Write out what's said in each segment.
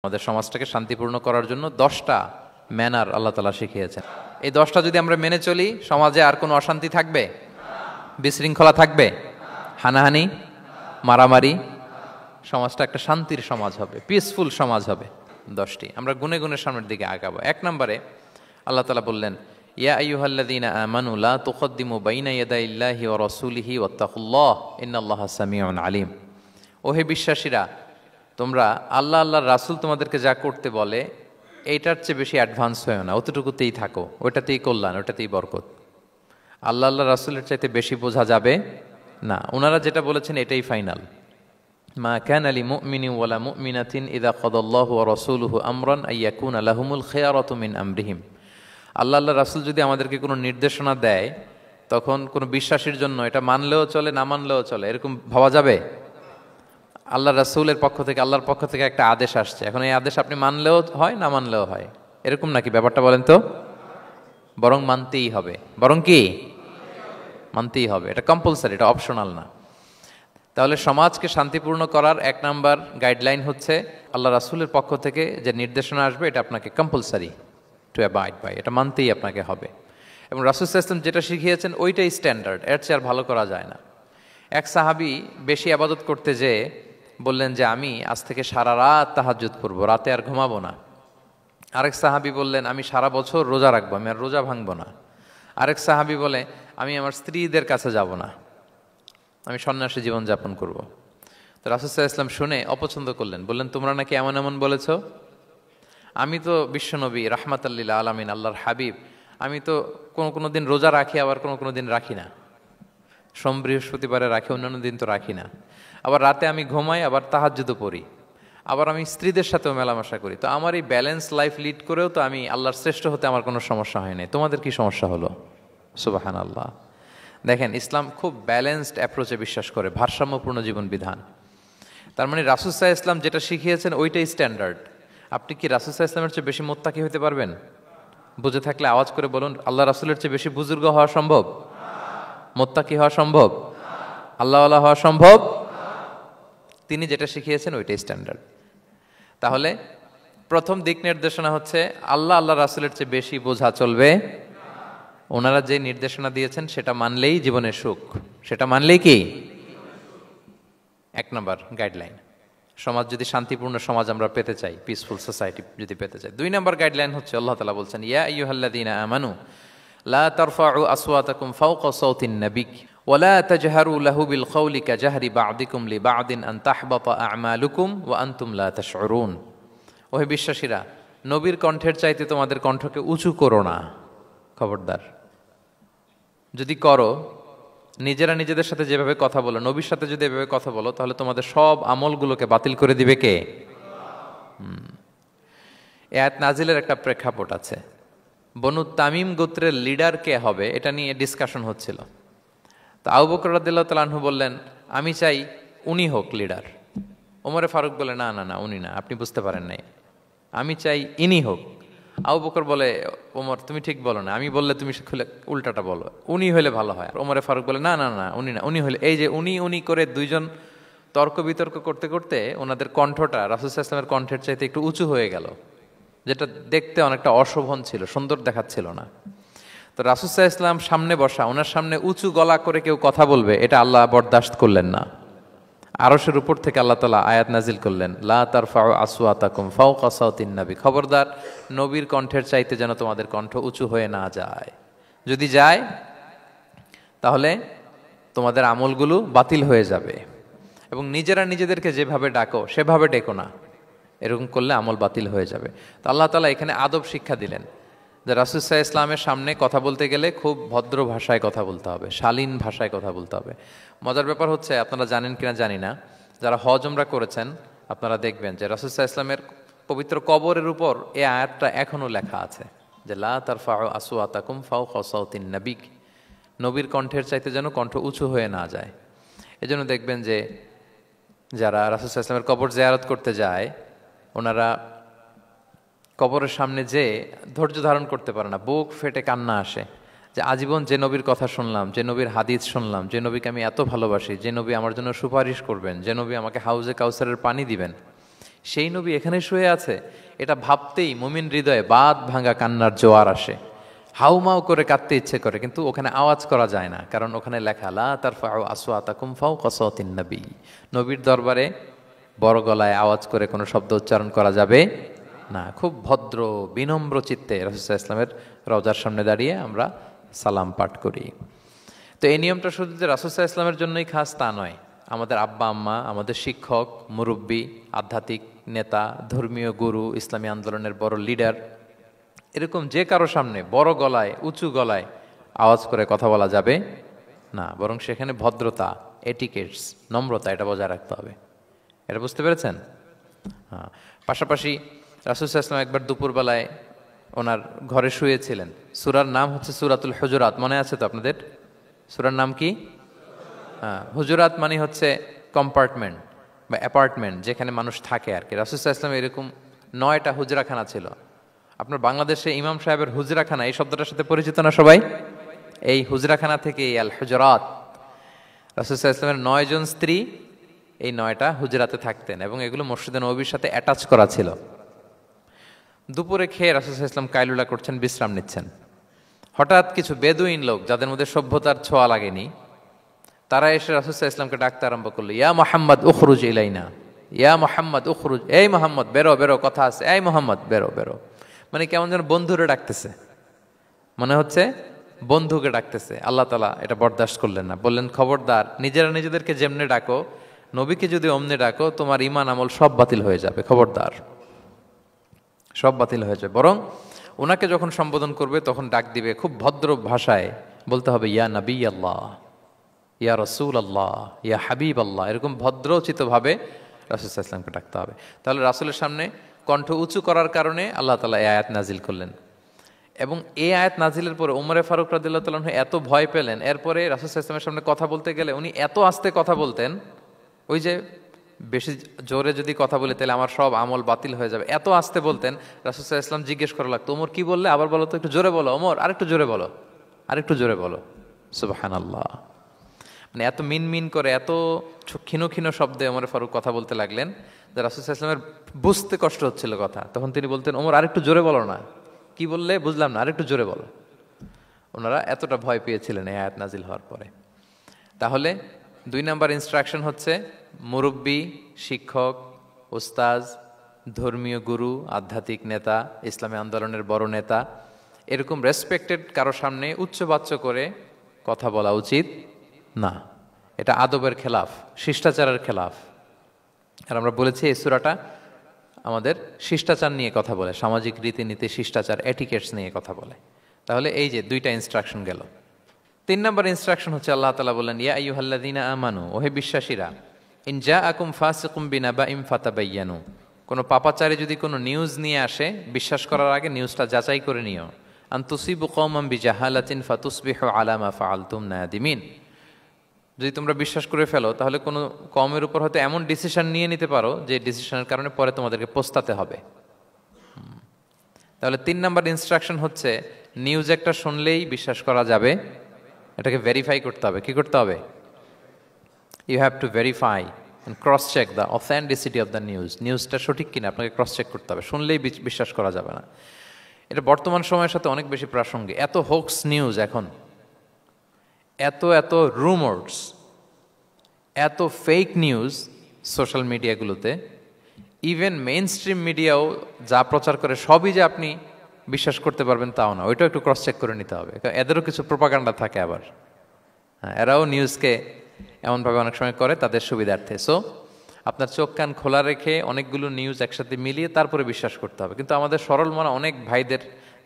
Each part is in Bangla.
আমাদের সমাজটাকে শান্তিপূর্ণ করার জন্য 10টা ম্যানার আল্লাহ তাআলা শিখিয়েছেন। এই 10টা যদি আমরা মেনে চলি, সমাজে আর কোনো অশান্তি থাকবে? বিশৃঙ্খলা থাকবে? হানাহানি, মারামারি? সমাজটা একটা শান্তির সমাজ হবে, পিসফুল সমাজ হবে। 10টি আমরা গুনে গুনে সামনের দিকে আগাবো। 1 নম্বরে আল্লাহ তাআলা বললেন, ইয়া আইয়ুহাল্লাযীনা আমানু লা তুকদ্দিমু বাইনা ইয়াদাইল্লাহি ওয়া রাসূলিহি ওয়াত্তাকুল্লাহ ইন্নাল্লাহা সামিউন আলীম। ওহে বিশ্বাসীরা, তোমরা আল্লাহ আল্লাহর রাসূল তোমাদেরকে যা করতে বলে এইটার চেয়ে বেশি অ্যাডভান্স হয়েও না, অতটুকুতেই থাকো, ওইটাতেই কল্যাণ, ওইটাতেই বরকত। আল্লাহ আল্লাহ রাসূলের চাইতে বেশি বোঝা যাবে না, ওনারা যেটা বলেছেন এটাই ফাইনাল। মা কানা লিমুমিনিন ওয়ালা মুমিনাতিন ইযা কাদাল্লাহু ওয়া রাসূলুহু আমরান আইয়াকুনা লাহুমুল খিয়ারাতু মিন আমরিহিম। আল্লাহ আল্লাহ রাসূল যদি আমাদেরকে কোনো নির্দেশনা দেয়, তখন কোনো বিশ্বাসীর জন্য এটা মানলেও চলে, না মানলেও চলে, এরকম ভাবা যাবে? আল্লাহ রাসূলের পক্ষ থেকে, আল্লাহর পক্ষ থেকে একটা আদেশ আসছে, এখন এই আদেশ আপনি মানলেও হয়, না মানলেও হয়, এরকম নাকি ব্যাপারটা? বলেন তো। বরং মানতেই হবে, বরং কি মানতেই হবে, এটা কম্পালসারি, এটা অপশনাল না। তাহলে সমাজকে শান্তিপূর্ণ করার 1 নাম্বার গাইডলাইন হচ্ছে আল্লাহ রাসূলের পক্ষ থেকে যে নির্দেশনা আসবে এটা আপনাকে কম্পালসারি টু অ্যাবাইড বাই, এটা মানতেই আপনাকে হবে। এবং রাসূল সাল্লাল্লাহু আলাইহি ওয়াসাল্লাম যেটা শিখিয়েছেন ওইটাই স্ট্যান্ডার্ড, এর চেয়ে আর ভালো করা যায় না। এক সাহাবী বেশি ইবাদত করতে যেয়ে বললেন যে আমি আজ থেকে সারা রাত তাহাজ্জুদ পড়ব, রাতে আর ঘুমাবো না। আরেক সাহাবী বললেন আমি সারা বছর রোজা রাখবো, আমি আর রোজা ভাঙবো না। আরেক সাহাবী বলে আমি আমার স্ত্রীদের কাছে যাব না, আমি সন্ন্যাসী জীবন যাপন করব। তো রাসূল সাল্লাল্লাহু আলাইহি ওয়াসাল্লাম শুনে অপছন্দ করলেন, বললেন তোমরা নাকি এমন এমন বলেছো, আমি তো বিশ্বনবী রাহমাতাল লিল আলামিন, আল্লাহর হাবিব, আমি তো কোনো দিন রোজা রাখি, আবার কোনো দিন রাখি না, সোম বৃহস্পতিবারে রাখি, অন্যান্য দিন তো রাখি না। আবার রাতে আমি ঘুমাই, আবার তাহাজ্জুদও পড়ি, আবার আমি স্ত্রীদের সাথেও মেলামেশা করি। তো আমার এই ব্যালেন্স লাইফ লিড করেও তো আমি আল্লাহর শ্রেষ্ঠ হতে আমার কোনো সমস্যা হয় নাই, তোমাদের কি সমস্যা হলো? সুবহানাল্লাহ। দেখেন, ইসলাম খুব ব্যালেন্সড অ্যাপ্রোচে বিশ্বাস করে, ভারসাম্যপূর্ণ জীবন বিধান। তার মানে রাসূল সাল্লাল্লাহু আলাইহি ওয়াসাল্লাম যেটা শিখিয়েছেন ওইটাই স্ট্যান্ডার্ড। আপনি কি রাসূল সাল্লাল্লাহু আলাইহি ওয়াসাল্লামের চেয়ে বেশি মুত্তাকি হতে পারবেন? বুঝে থাকলে আওয়াজ করে বলুন, আল্লাহ রাসূলের চেয়ে বেশি বুজুর্গ হওয়া সম্ভব? মুত্তাকি হওয়া সম্ভব? আল্লাহওয়ালা হওয়া সম্ভব? তিনি যেটা শিখিয়েছেন ওইটাই স্ট্যান্ডার্ড। তাহলে প্রথম দিক নির্দেশনা হচ্ছে আল্লাহ আল্লাহ রাসূলের চেয়ে বেশি বোঝা চলবে। ওনারা যে নির্দেশনা দিয়েছেন সেটা মানলেই জীবনের সুখ, সেটা মানলেই কি 1 নাম্বার গাইডলাইন। সমাজ যদি শান্তিপূর্ণ সমাজ আমরা পেতে চাই, পিসফুল সোসাইটি যদি পেতে চাই। 2 নাম্বার গাইডলাইন হচ্ছে আল্লাহ তাআলা বলছেন, ইয়া আইয়ুহাল্লাযীনা আমানু লা তারফাউ আসওয়াতাকুম ফাওকা সাওতিন নাবী ওয়া লা তাজহারু লাহু বিল কওলি কাজাহরি বা'দিকুম লিবা'দিন আন তাহবাতা আ'মালুকুম ওয়া আনতুম লা তাশউরুন। ওহে বিশ্বাসীরা, নবীর কণ্ঠের চাইতে তোমাদের কণ্ঠকে উঁচু করো না, খবরদার। যদি করো, নিজেরা নিজেদের সাথে যেভাবে কথা বলো, নবীর সাথে যদি এভাবে কথা বলো, তাহলে তোমাদের সব আমলগুলোকে বাতিল করে দিবে কে? এই আয়াত নাজিলের একটা প্রেক্ষাপট আছে। বনু তামিম গোত্রের লিডার কে হবে এটা নিয়ে ডিসকাশন হচ্ছিল। তো আবু বকর রাদিয়াল্লাহু তাআলা আনহু বললেন, আমি চাই উনি হোক লিডার। ওমরে ফারুক বলে, না না না, উনি না, আপনি বুঝতে পারেন নাই, আমি চাই ইনি হোক। আবু বকর বলে, ওমর তুমি ঠিক বলো না, আমি বললে তুমি খুলে উল্টাটা বলো, উনি হলে ভালো হয়। ওমরে ফারুক বলে, না না না, উনি না, উনি হলে। এই যে উনি উনি করে দুইজন তর্ক বিতর্ক করতে করতে ওনাদের কণ্ঠটা রাসূল সাল্লাল্লাহু আলাইহি ওয়াসাল্লামের কণ্ঠের চাইতে একটু উঁচু হয়ে গেল, যেটা দেখতে অনেকটা অশোভন ছিল, সুন্দর দেখাচ্ছিল না। তো রাসূল সাল্লাল্লাহু আলাইহি ওয়াসাল্লাম সামনে বসা, ওনার সামনে উঁচু গলা করে কেউ কথা বলবে, এটা আল্লাহ বরদাশত করলেন না। আরশের উপর থেকে আল্লাহ তাআলা আয়াত নাজিল করলেন, লা তারফাউ আসওয়াতাকুম ফাওকা সাওতিন নবী, খবরদার নবীর কণ্ঠের চাইতে যেন তোমাদের কণ্ঠ উঁচু হয়ে না যায়। যদি যায় তাহলে তোমাদের আমলগুলো বাতিল হয়ে যাবে। এবং নিজেরা নিজেদেরকে যেভাবে ডাকো সেভাবে ডেকো না, এরকম করলে আমল বাতিল হয়ে যাবে। তো আল্লাহ তাআলা এখানে আদব শিক্ষা দিলেন যে রাসূল সাল্লাল্লাহু আলাইহি ওয়াসাল্লামের সামনে কথা বলতে গেলে খুব ভদ্র ভাষায় কথা বলতে হবে, শালীন ভাষায় কথা বলতে হবে। মজার ব্যাপার হচ্ছে, আপনারা জানেন কিনা জানি না, যারা হজ উমরা করেছেন আপনারা দেখবেন যে রাসূল সাল্লাল্লাহু আলাইহি ওয়াসাল্লামের পবিত্র কবরের উপর এই আয়াতটা এখনো লেখা আছে যে লা তারফাউ আসওয়াতাকুম ফাওকা সাওতিন নবী, নবীর কণ্ঠের চাইতে যেন কণ্ঠ উঁচু হয়ে না যায়। এজন্য দেখবেন যে যারা রাসূল সাল্লাল্লাহু আলাইহি ওয়াসাল্লামের কবর জিয়ারত করতে যায়, ওনারা কবরের সামনে যে ধৈর্য ধারণ করতে পারে না, বুক ফেটে কান্না আসে যে আজীবন যে নবীর কথা শুনলাম, যে নবীর হাদিস শুনলাম, যে নবীকে আমি এত ভালোবাসি, যে নবী আমার জন্য সুপারিশ করবেন, যে নবী আমাকে হাউজে কাউসারের পানি দিবেন, সেই নবী এখানে শুয়ে আছে, এটা ভাবতেই মুমিন হৃদয়ে বাঁধ ভাঙা কান্নার জোয়ার আসে, হাউমাউ করে কাঁদতে ইচ্ছে করে, কিন্তু ওখানে আওয়াজ করা যায় না, কারণ ওখানে লেখা লা তারফাউ আসওয়াতাকুম ফাওকা সাওতিন নবী, নবীর দরবারে বড় গলায় আওয়াজ করে কোনো শব্দ উচ্চারণ করা যাবে না। খুব ভদ্র বিনম্র চিত্তে রাসূল সাল্লাল্লাহু আলাইহি ওয়াসাল্লামের রওজার সামনে দাঁড়িয়ে আমরা সালাম পাঠ করি। তো এই নিয়মটা শুধু যে রাসূল সাল্লাল্লাহু আলাইহি ওয়াসাল্লামের জন্যই খাস তা নয়, আমাদের আব্বা আম্মা, আমাদের শিক্ষক, মুরব্বী, আধ্যাত্মিক নেতা, ধর্মীয় গুরু, ইসলামী আন্দোলনের বড় লিডার, এরকম যে কারো সামনে বড় গলায় উঁচু গলায় আওয়াজ করে কথা বলা যাবে না, বরং সেখানে ভদ্রতা, এটিকেটস, নম্রতা এটা বজায় রাখতে হবে। এটা বুঝতে পেরেছেন? হ্যাঁ। পাশাপাশি রাসূল সাল্লাল্লাহু আলাইহি ওয়াসাল্লাম একবার দুপুরবেলায় ওনার ঘরে শুয়েছিলেন। সূরার নাম হচ্ছে সূরাতুল হুজুরাত, মনে আছে তো আপনাদের? সূরার নাম কি? হ্যাঁ, হুজুরাত মানে হচ্ছে কম্পার্টমেন্ট বা অ্যাপার্টমেন্ট, যেখানে মানুষ থাকে আর কি। রাসূল সাল্লাল্লাহু আলাইহি ওয়াসাল্লাম এরকম 9টা হুজরাখানা ছিল। আপনার বাংলাদেশে ইমাম সাহেবের হুজরাখানা এই শব্দটার সাথে পরিচিত না সবাই? এই হুজরাখানা থেকে আল হুজরাত। রাসূল সাল্লাল্লাহু আলাইহি ওয়াসাল্লামের 9 জন স্ত্রী এই 9টা হুজরাতে থাকতেন এবং এগুলো মসজিদে নববীর সাথে অ্যাটাচ করা ছিল। দুপুরে খেয়ে রাসূল সাল্লাল্লাহু আলাইহি ওয়াসাল্লাম কাইলুলা করছেন, বিশ্রাম নিচ্ছেন। হঠাৎ কিছু বেদুইন লোক, যাদের মধ্যে সভ্যতার ছোঁয়া লাগেনি, তারা এসে রাসূল সাল্লাল্লাহু আলাইহি ওয়াসাল্লামকে ডাকতে আরম্ভ করলো, ইয়া মুহাম্মদ উখরুজ ইলাইনা, ইয়া মুহাম্মদ উখরুজ, এই মুহাম্মদ বেরো বেরো, কথা আছে, এই মুহাম্মদ বেরো বেরো। মানে কেমন যেন বন্ধুরে ডাকতেছে, মনে হচ্ছে বন্ধুকে ডাকতেছে। আল্লাহ তাআলা এটা বরদাস্ত করলেন না, বললেন খবরদার, নিজেরা নিজেদেরকে যেমনে ডাকো, নবীকে যদি অমনে ডাকো, তোমার ঈমান আমল সব বাতিল হয়ে যাবে, খবরদার, সব বাতিল হয়ে যাবে। বরং ওনাকে যখন সম্বোধন করবে তখন ডাক দিবে খুব ভদ্র ভাষায়, বলতে হবে ইয়া নবী আল্লাহ, ইয়া রসুল আল্লাহ, ইয়া হাবিব আল্লাহ, এরকম ভদ্রোচিতভাবে রাসূল সাল্লাল্লাহু আলাইহি ওয়াসাল্লামকে ডাকতে হবে। তাহলে রাসূলের সামনে কণ্ঠ উঁচু করার কারণে আল্লাহ তাআলা এই আয়াত নাজিল করলেন। এবং এই আয়াত নাজিলের পরে ওমরে ফারুক রাদিয়াল্লাহু তাআলা আনহু এত ভয় পেলেন, এরপরে রাসূল সাল্লাল্লাহু আলাইহি ওয়াসাল্লামের সামনে কথা বলতে গেলে উনি এত আস্তে কথা বলতেন, ওই যে বেশি জোরে যদি কথা বলে তাহলে আমার সব আমল বাতিল হয়ে যাবে, এত আস্তে বলতেন। রাসূল সাল্লাল্লাহু আলাইহি ওয়াসাল্লাম জিজ্ঞেস করা লাগতো, ওমর কি বললে, আবার বলো তো, একটু জোরে বলো ওমর, আরেকটু জোরে বলো, আরেকটু জোরে বলো। সুবহানাল্লাহ। মানে এত মিন মিন করে, এত ক্ষীণ ক্ষীণ শব্দে ওমর ফারুক কথা বলতে লাগলেন যে রাসূল সাল্লাল্লাহু আলাইহি ওয়াসাল্লামের বুঝতে কষ্ট হচ্ছিল কথা। তখন তিনি বলতেন, ওমর আরেকটু জোরে বলো না, কি বললে বুঝলাম না, আরেকটু জোরে বলো। ওনারা এতটা ভয় পেয়েছিলেন এই আয়াত নাজিল হওয়ার পরে। তাহলে 2 নাম্বার ইনস্ট্রাকশন হচ্ছে, মুরব্বী, শিক্ষক, উস্তাজ, ধর্মীয় গুরু, আধ্যাত্মিক নেতা, ইসলামী আন্দোলনের বড় নেতা, এরকম রেসপেক্টেড কারো সামনে উচ্চবাচ্য করে কথা বলা উচিত না। এটা আদবের খেলাফ, শিষ্টাচারের খেলাফ। আর আমরা বলেছি এই সূরাটা আমাদের শিষ্টাচার নিয়ে কথা বলে, সামাজিক রীতিনীতি, শিষ্টাচার, এটিকেটস নিয়ে কথা বলে। তাহলে এই যে 2টা ইনস্ট্রাকশন গেল। 3 নম্বর ইনস্ট্রাকশন হচ্ছে, আল্লাহ তাআলা বললেন, ইয়া আইয়ুহাল্লাযীনা আমানু, ওহে বিশ্বাসীরা, ইন জাআকুম ফাসিকুম বিনাবাইন ফাতাবায়ানু, কোনো পাপাচারী যদি কোনো নিউজ নিয়ে আসে, বিশ্বাস করার আগে নিউজটা যাচাই করে নিও। আন তুসিবু কওমান বিজাহালাতিন ফাতুসবিহু আলা মা ফাআলতুম নাদিমিন, যদি তোমরা বিশ্বাস করে ফেলো তাহলে কোনো কওমের উপর হয়তো এমন ডিসিশন নিয়ে নিতে পারো যে ডিসিশনের কারণে পরে তোমাদেরকে পস্তাতে হবে। তাহলে 3 নম্বর ইনস্ট্রাকশন হচ্ছে, নিউজ একটা শুনলেই বিশ্বাস করা যাবে, এটাকে ভেরিফাই করতে হবে। কি করতে হবে? You have to verify and cross check the authenticity of the news. নিউজটা সঠিক কিনা আপনাকে ক্রস চেক করতে হবে, শুনলেই বিশ্বাস করা যাবে না। এটা বর্তমান সময়ের সাথে অনেক বেশি প্রাসঙ্গিক। এত হোক্স নিউজ এখন, এত এত রুমার্স, এত ফেক নিউজ সোশ্যাল মিডিয়াগুলোতে, ইভেন মেইন স্ট্রিম মিডিয়াও যা প্রচার করে সবই যে আপনি বিশ্বাস করতে পারবেন তাও না, ওইটাও একটু ক্রস চেক করে নিতে হবে। এদেরও কিছু প্রোপাগান্ডা থাকে আবার, হ্যাঁ, এরাও নিউজকে এমনভাবে অনেক সময় করে তাদের সুবিধার্থে। সো আপনার চোখ কান খোলা রেখে অনেকগুলো নিউজ একসাথে মিলিয়ে তারপরে বিশ্বাস করতে হবে। কিন্তু আমাদের সরল মনা অনেক ভাইদের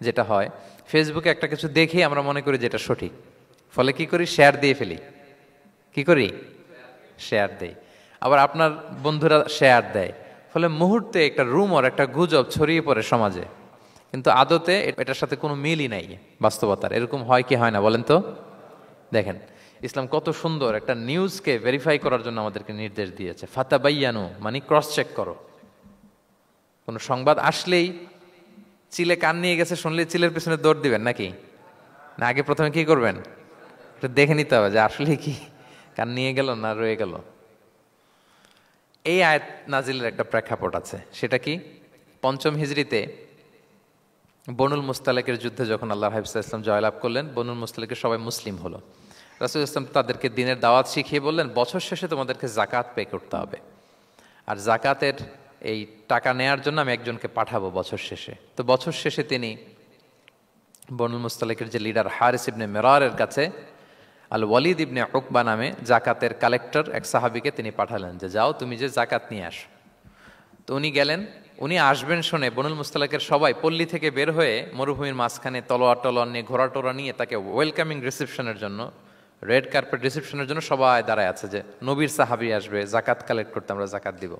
যেটা হয়, ফেসবুকে একটা কিছু দেখেই আমরা মনে করি যেটা সঠিক, ফলে কি করি, শেয়ার দিয়ে ফেলি। কি করি? শেয়ার দেই। আবার আপনার বন্ধুরা শেয়ার দেয়, ফলে মুহূর্তে একটা রুমর, একটা গুজব ছড়িয়ে পড়ে সমাজে, কিন্তু আদতে এটার সাথে কোনো মিলই নাই বাস্তবতার। এরকম হয় কি হয় না বলেন তো? দেখেন ইসলাম কত সুন্দর একটা নিউজকে ভেরিফাই করার জন্য আমাদেরকে নির্দেশ দিয়েছে। ফাতাবাইয়ানু মানে ক্রস চেক করো। কোনো সংবাদ আসলেই চিলে কান নিয়ে গেছে শুনলে চিলের পেছনে দৌড় দিবেন নাকি? না, আগে প্রথমে কি করবেন? একটু দেখে নিতে হবে যে আসলে কি কান নিয়ে গেল না রয়ে গেল। এই আয়াত নাজিলের একটা প্রেক্ষাপট আছে, সেটা কি? পঞ্চম হিজরিতে বনুল মুস্তালেকের যুদ্ধে যখন আল্লাহ হাবিব সাল্লাল্লাহু আলাইহি ওয়াসাল্লাম জয়লাভ করলেন, বনুল মুস্তালেকের সবাই মুসলিম হলো। রাসূল ইসলাম তাদেরকে দিনের দাওয়াত শিখিয়ে বললেন, বছর শেষে তোমাদেরকে জাকাত পে করতে হবে, আর জাকাতের এই টাকা নেয়ার জন্য আমি একজনকে পাঠাবো বছর শেষে। তো বছর শেষে তিনি বনুল মুস্তালিকের যে লিডার হারিস ইবনে মিরারের কাছে আল ওয়ালিদ ইবনে উকবা নামে জাকাতের কালেক্টর এক সাহাবীকে তিনি পাঠালেন যে যাও তুমি যে জাকাত নিয়ে আসো। তো উনি গেলেন, উনি আসবেন শুনে বনুল মুস্তালিকের সবাই পল্লী থেকে বের হয়ে মরুভূমির মাঝখানে তলোয়ার নিয়ে ঘোড়া টোরা নিয়ে তাকে ওয়েলকামিং রিসেপশনের জন্য, রেড কার্পেট রিসেপশনের জন্য সবাই দাঁড়ায় আছে যে নবীর সাহাবী আসবে, জাকাত কালেক্ট করতে, আমরা জাকাত দিব।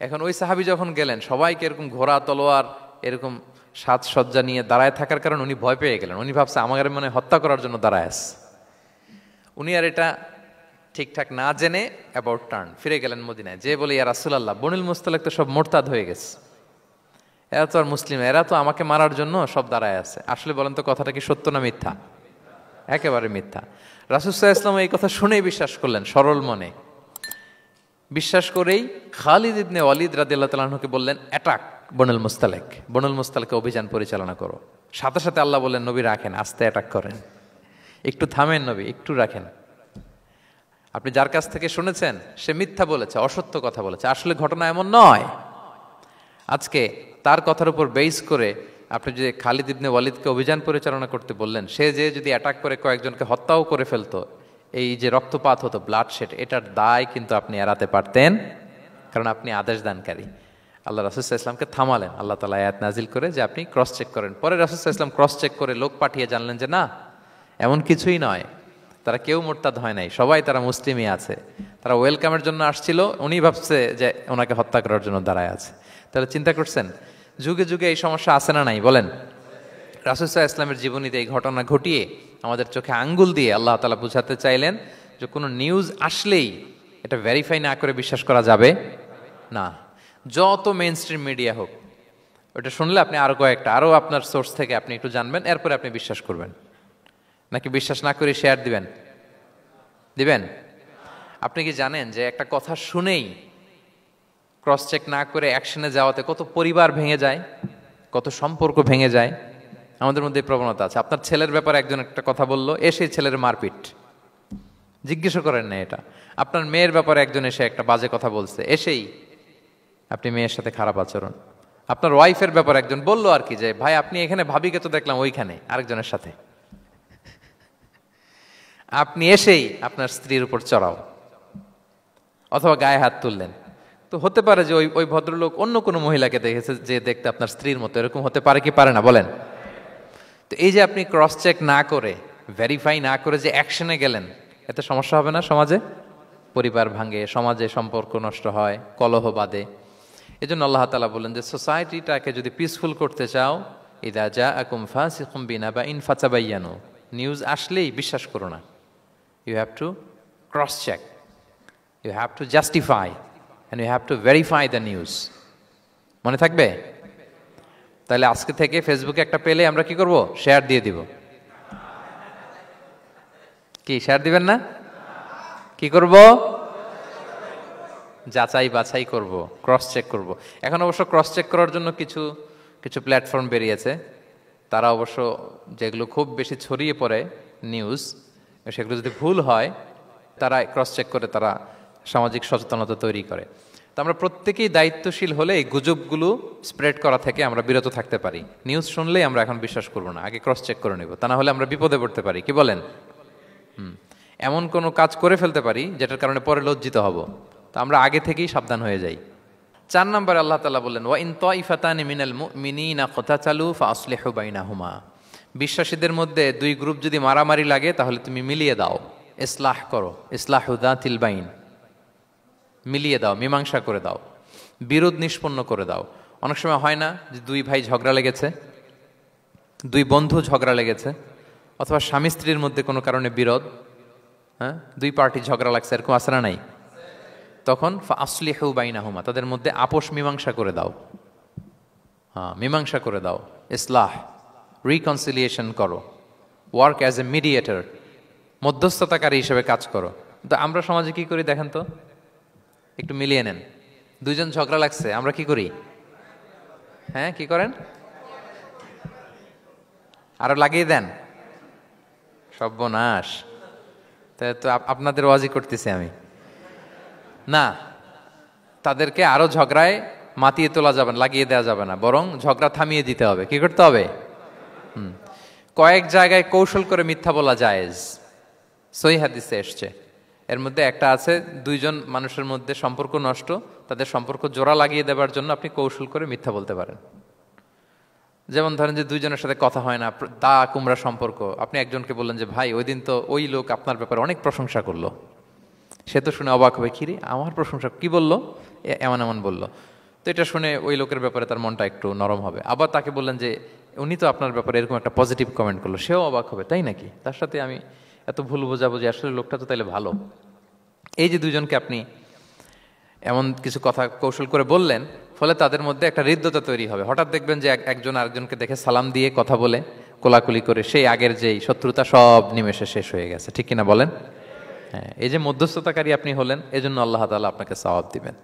এখন ওই সাহাবী যখন গেলেন, সবাইকে এরকম ঘোড়া তলোয়ার এরকম সাজসজ্জা নিয়ে দাঁড়ায় থাকার কারণে উনি ভয় পেয়ে গেলেন। উনি ভাবছে আমাদের মনে হত্যা করার জন্য দাঁড়ায় আছে। উনি আর এটা ঠিকঠাক না জেনে অ্যাবাউট টার্ন ফিরে গেলেন মদিনায়, যে বলে ইয়া রাসূলুল্লাহ, বনুল মুস্তালিক তো সব মোরতাদ হয়ে গেছে, এরা তো আর মুসলিম, এরা তো আমাকে মারার জন্য সব দাঁড়ায় আছে। আসলে বলেন তো কথাটা কি সত্য না মিথ্যা? একেবারে মিথ্যা। রাসূল সাল্লাল্লাহু আলাইহি ওয়াসাল্লাম এই কথা শুনেই বিশ্বাস করলেন সরল মনে। বিশ্বাস করেই খালিদ ইবনে ওয়ালিদ রাদিয়াল্লাহু তাআলা আনহুকে বললেন, অ্যাটাক বনুল মুস্তালিক, বনুল মুস্তালিকে অভিযান পরিচালনা করো। সাথে সাথে আল্লাহ বললেন, নবী রাখেন, আস্তে অ্যাটাক করেন, একটু থামেন নবী, একটু রাখেন। আপনি যার কাছ থেকে শুনেছেন সে মিথ্যা বলেছে, অসত্য কথা বলেছে, আসলে ঘটনা এমন নয়। আজকে তার কথার উপর বেস করে আপনি যে খালিদ ইবনে ওয়ালিদকে অভিযান পরিচালনা করতে বললেন, সে যে যদি অ্যাটাক করে কয়েকজনকে হত্যাও করে ফেলতো, এই যে রক্তপাত হতো, ব্লাড শেড, এটার দায় কিন্তু আপনি এড়াতে পারতেন, কারণ আপনি আদেশ দানকারী। আল্লাহ রাসূল সাল্লাল্লাহু আলাইহি ওয়াসাল্লামকে থামালেন আল্লাহ তাআলা আয়াত নাজিল করে যে আপনি ক্রস চেক করেন। পরে রাসূল সাল্লাল্লাহু আলাইহি ওয়াসাল্লাম ক্রস চেক করে লোক পাঠিয়ে জানলেন যে না, এমন কিছুই নয়, তারা কেউ মোরতাদ হয় নাই, সবাই তারা মুসলিমই আছে, তারা ওয়েলকামের জন্য আসছিল, উনি ভাবছে যে ওনাকে হত্যা করার জন্য দাঁড়ায় আছে। তাহলে চিন্তা করছেন যুগে যুগে এই সমস্যা আছে না নাই বলেন? রাসূল সাল্লাল্লাহু আলাইহি ওয়াসাল্লামের জীবনীতে এই ঘটনা ঘটিয়ে আমাদের চোখে আঙ্গুল দিয়ে আল্লাহ তাআলা বুঝাতে চাইলেন যে কোনো নিউজ আসলেই এটা ভেরিফাই না করে বিশ্বাস করা যাবে না। যত মেইন স্ট্রিম মিডিয়া হোক, ওটা শুনলে আপনি আরও আপনার সোর্স থেকে আপনি একটু জানবেন, এরপরে আপনি বিশ্বাস করবেন। নাকি বিশ্বাস না করে শেয়ার দিবেন? আপনি কি জানেন যে একটা কথা শুনেই ক্রস চেক না করে অ্যাকশনে যাওয়াতে কত পরিবার ভেঙে যায়, কত সম্পর্ক ভেঙে যায়? আমাদের মধ্যে এই প্রবণতা আছে। আপনার ছেলের ব্যাপারে একজন একটা কথা বললো, এসে ছেলের মারপিট, জিজ্ঞেস করেন না এটা। আপনার মেয়ের ব্যাপারে একজন এসে একটা বাজে কথা বলছে, এসেই আপনি মেয়ের সাথে খারাপ আচরণ। আপনার ওয়াইফের ব্যাপারে একজন বললো আর কি যে ভাই আপনি এখানে, ভাবিকে তো দেখলাম ওইখানে আরেকজনের সাথে, আপনি এসেই আপনার স্ত্রীর উপর চড়াও অথবা গায়ে হাত তুললেন। তো হতে পারে যে ওই ভদ্রলোক অন্য কোনো মহিলাকে দেখেছে যে দেখতে আপনার স্ত্রীর মতো, এরকম হতে পারে কি পারে না বলেন? তো এই যে আপনি ক্রস চেক না করে, ভেরিফাই না করে যে অ্যাকশনে গেলেন, এতে সমস্যা হবে না সমাজে? পরিবার ভাঙে, সমাজে সম্পর্ক নষ্ট হয়, কলহ বাঁধে। এই জন্য আল্লাহ তাআলা বলেন যে সোসাইটিটাকে যদি পিসফুল করতে চাও, ইযা জাআকুম ফাসিকুম বিনাবাইন ফাতাবায়ানু, নিউজ আসলেই বিশ্বাস করো না। You have to cross check, you have to justify, and you have to verify the news. মনে থাকবে? তাহলে আজকে থেকে ফেসবুকে একটা পেলে আমরা কি করব? শেয়ার দিয়ে দিব। কি শেয়ার দিবেন না? কি করব? যাচাই বাছাই করব, ক্রস চেক করব। এখন অবশ্য ক্রস চেক করার জন্য কিছু প্ল্যাটফর্ম বেরিয়েছে, তারা অবশ্য যেগুলো খুব বেশি ছড়িয়ে পড়ে নিউজ, সেগুলো যদি ভুল হয় তারা ক্রস চেক করে তারা সামাজিক সচেতনতা তৈরি করে। তো আমরা প্রত্যেকেই দায়িত্বশীল হলে এই গুজবগুলো স্প্রেড করা থেকে আমরা বিরত থাকতে পারি। নিউজ শুনলেই আমরা এখন বিশ্বাস করব না, আগে ক্রস চেক করে নেব, তা না হলে আমরা বিপদে পড়তে পারি। কি বলেন? এমন কোনো কাজ করে ফেলতে পারি যেটার কারণে পরে লজ্জিত হব। তো আমরা আগে থেকেই সাবধান হয়ে যাই। 4 নম্বরে আল্লাহ তাআলা বললেন, ওয়া ইন তাইফাতানি মিনাল মুমিনিনা ক্তাতালু ফাআসলিহু বাইনাহুমা, বিশ্বাসীদের মধ্যে 2 গ্রুপ যদি মারামারি লাগে তাহলে তুমি মিলিয়ে দাও, ইসলাহ করো, ইসলাহু যাতিল বাইন, মিলিয়ে দাও, মীমাংসা করে দাও, বিরোধ নিষ্পন্ন করে দাও। অনেক সময় হয় না যে 2 ভাই ঝগড়া লেগেছে, 2 বন্ধু ঝগড়া লেগেছে, অথবা স্বামী স্ত্রীর মধ্যে কোনো কারণে বিরোধ, 2 পার্টি ঝগড়া লাগছে, এরকম আছে না নাই? তখন ফাআসলিহু বাইনাহুমা, তাদের মধ্যে আপোষ মীমাংসা করে দাও। মীমাংসা করে দাও, ইসলাহ, রিকনসিলিয়েশন করো, ওয়ার্ক অ্যাজ এ মিডিয়েটর, মধ্যস্থতাকারী হিসেবে কাজ করো। তো আমরা সমাজে কি করি দেখেন তো, একটু মিলিয়ে নেন। দুইজন ঝগড়া লাগছে, আমরা কি করি? হ্যাঁ, কি করেন? আরো লাগিয়ে দেন। সর্বনাশ! তাই তো আপনাদের ওয়াজি করতেছি আমি না, তাদেরকে আরো ঝগড়ায় মাতিয়ে তোলা যাবে না, লাগিয়ে দেওয়া যাবে না, বরং ঝগড়া থামিয়ে দিতে হবে। কি করতে হবে? কয়েক জায়গায় কৌশল করে মিথ্যা বলা জায়েজ, সহিহ হাদিসে এসছে। এর মধ্যে একটা আছে, দুইজন মানুষের মধ্যে সম্পর্ক নষ্ট, তাদের সম্পর্ক জোড়া লাগিয়ে দেওয়ার জন্য আপনি কৌশল করে মিথ্যা বলতে পারেন। যেমন ধরেন যে দুইজনের সাথে কথা হয় না, দা কুমড়া সম্পর্ক, আপনি একজনকে বললেন যে ভাই ওই দিন তো ওই লোক আপনার ব্যাপারে অনেক প্রশংসা করলো, সে তো শুনে অবাক হবে, কিরে আমার প্রশংসা কি বললো, এমন এমন বললো। তো এটা শুনে ওই লোকের ব্যাপারে তার মনটা একটু নরম হবে। আবার তাকে বললেন যে উনি তো আপনার ব্যাপারে এরকম একটা পজিটিভ কমেন্ট করলো, সেও অবাক হবে, তাই নাকি, তার সাথে আমি এত ভুল বোঝাবো যে আসলে লোকটা তো তাইলে ভালো। এই যে দুইজনকে আপনি এমন কিছু কথা কৌশল করে বললেন, ফলে তাদের মধ্যে একটা হৃদ্যতা তৈরি হবে। হঠাৎ দেখবেন যে একজন আরেকজনকে দেখে সালাম দিয়ে কথা বলে কোলাকুলি করে সেই আগের যেই শত্রুতা সব নিমেষে শেষ হয়ে গেছে। ঠিক কিনা বলেন? হ্যাঁ, এই যে মধ্যস্থতাকারী আপনি হলেন, এজন্য আল্লাহ তাআলা আপনাকে সওয়াব দিবেন।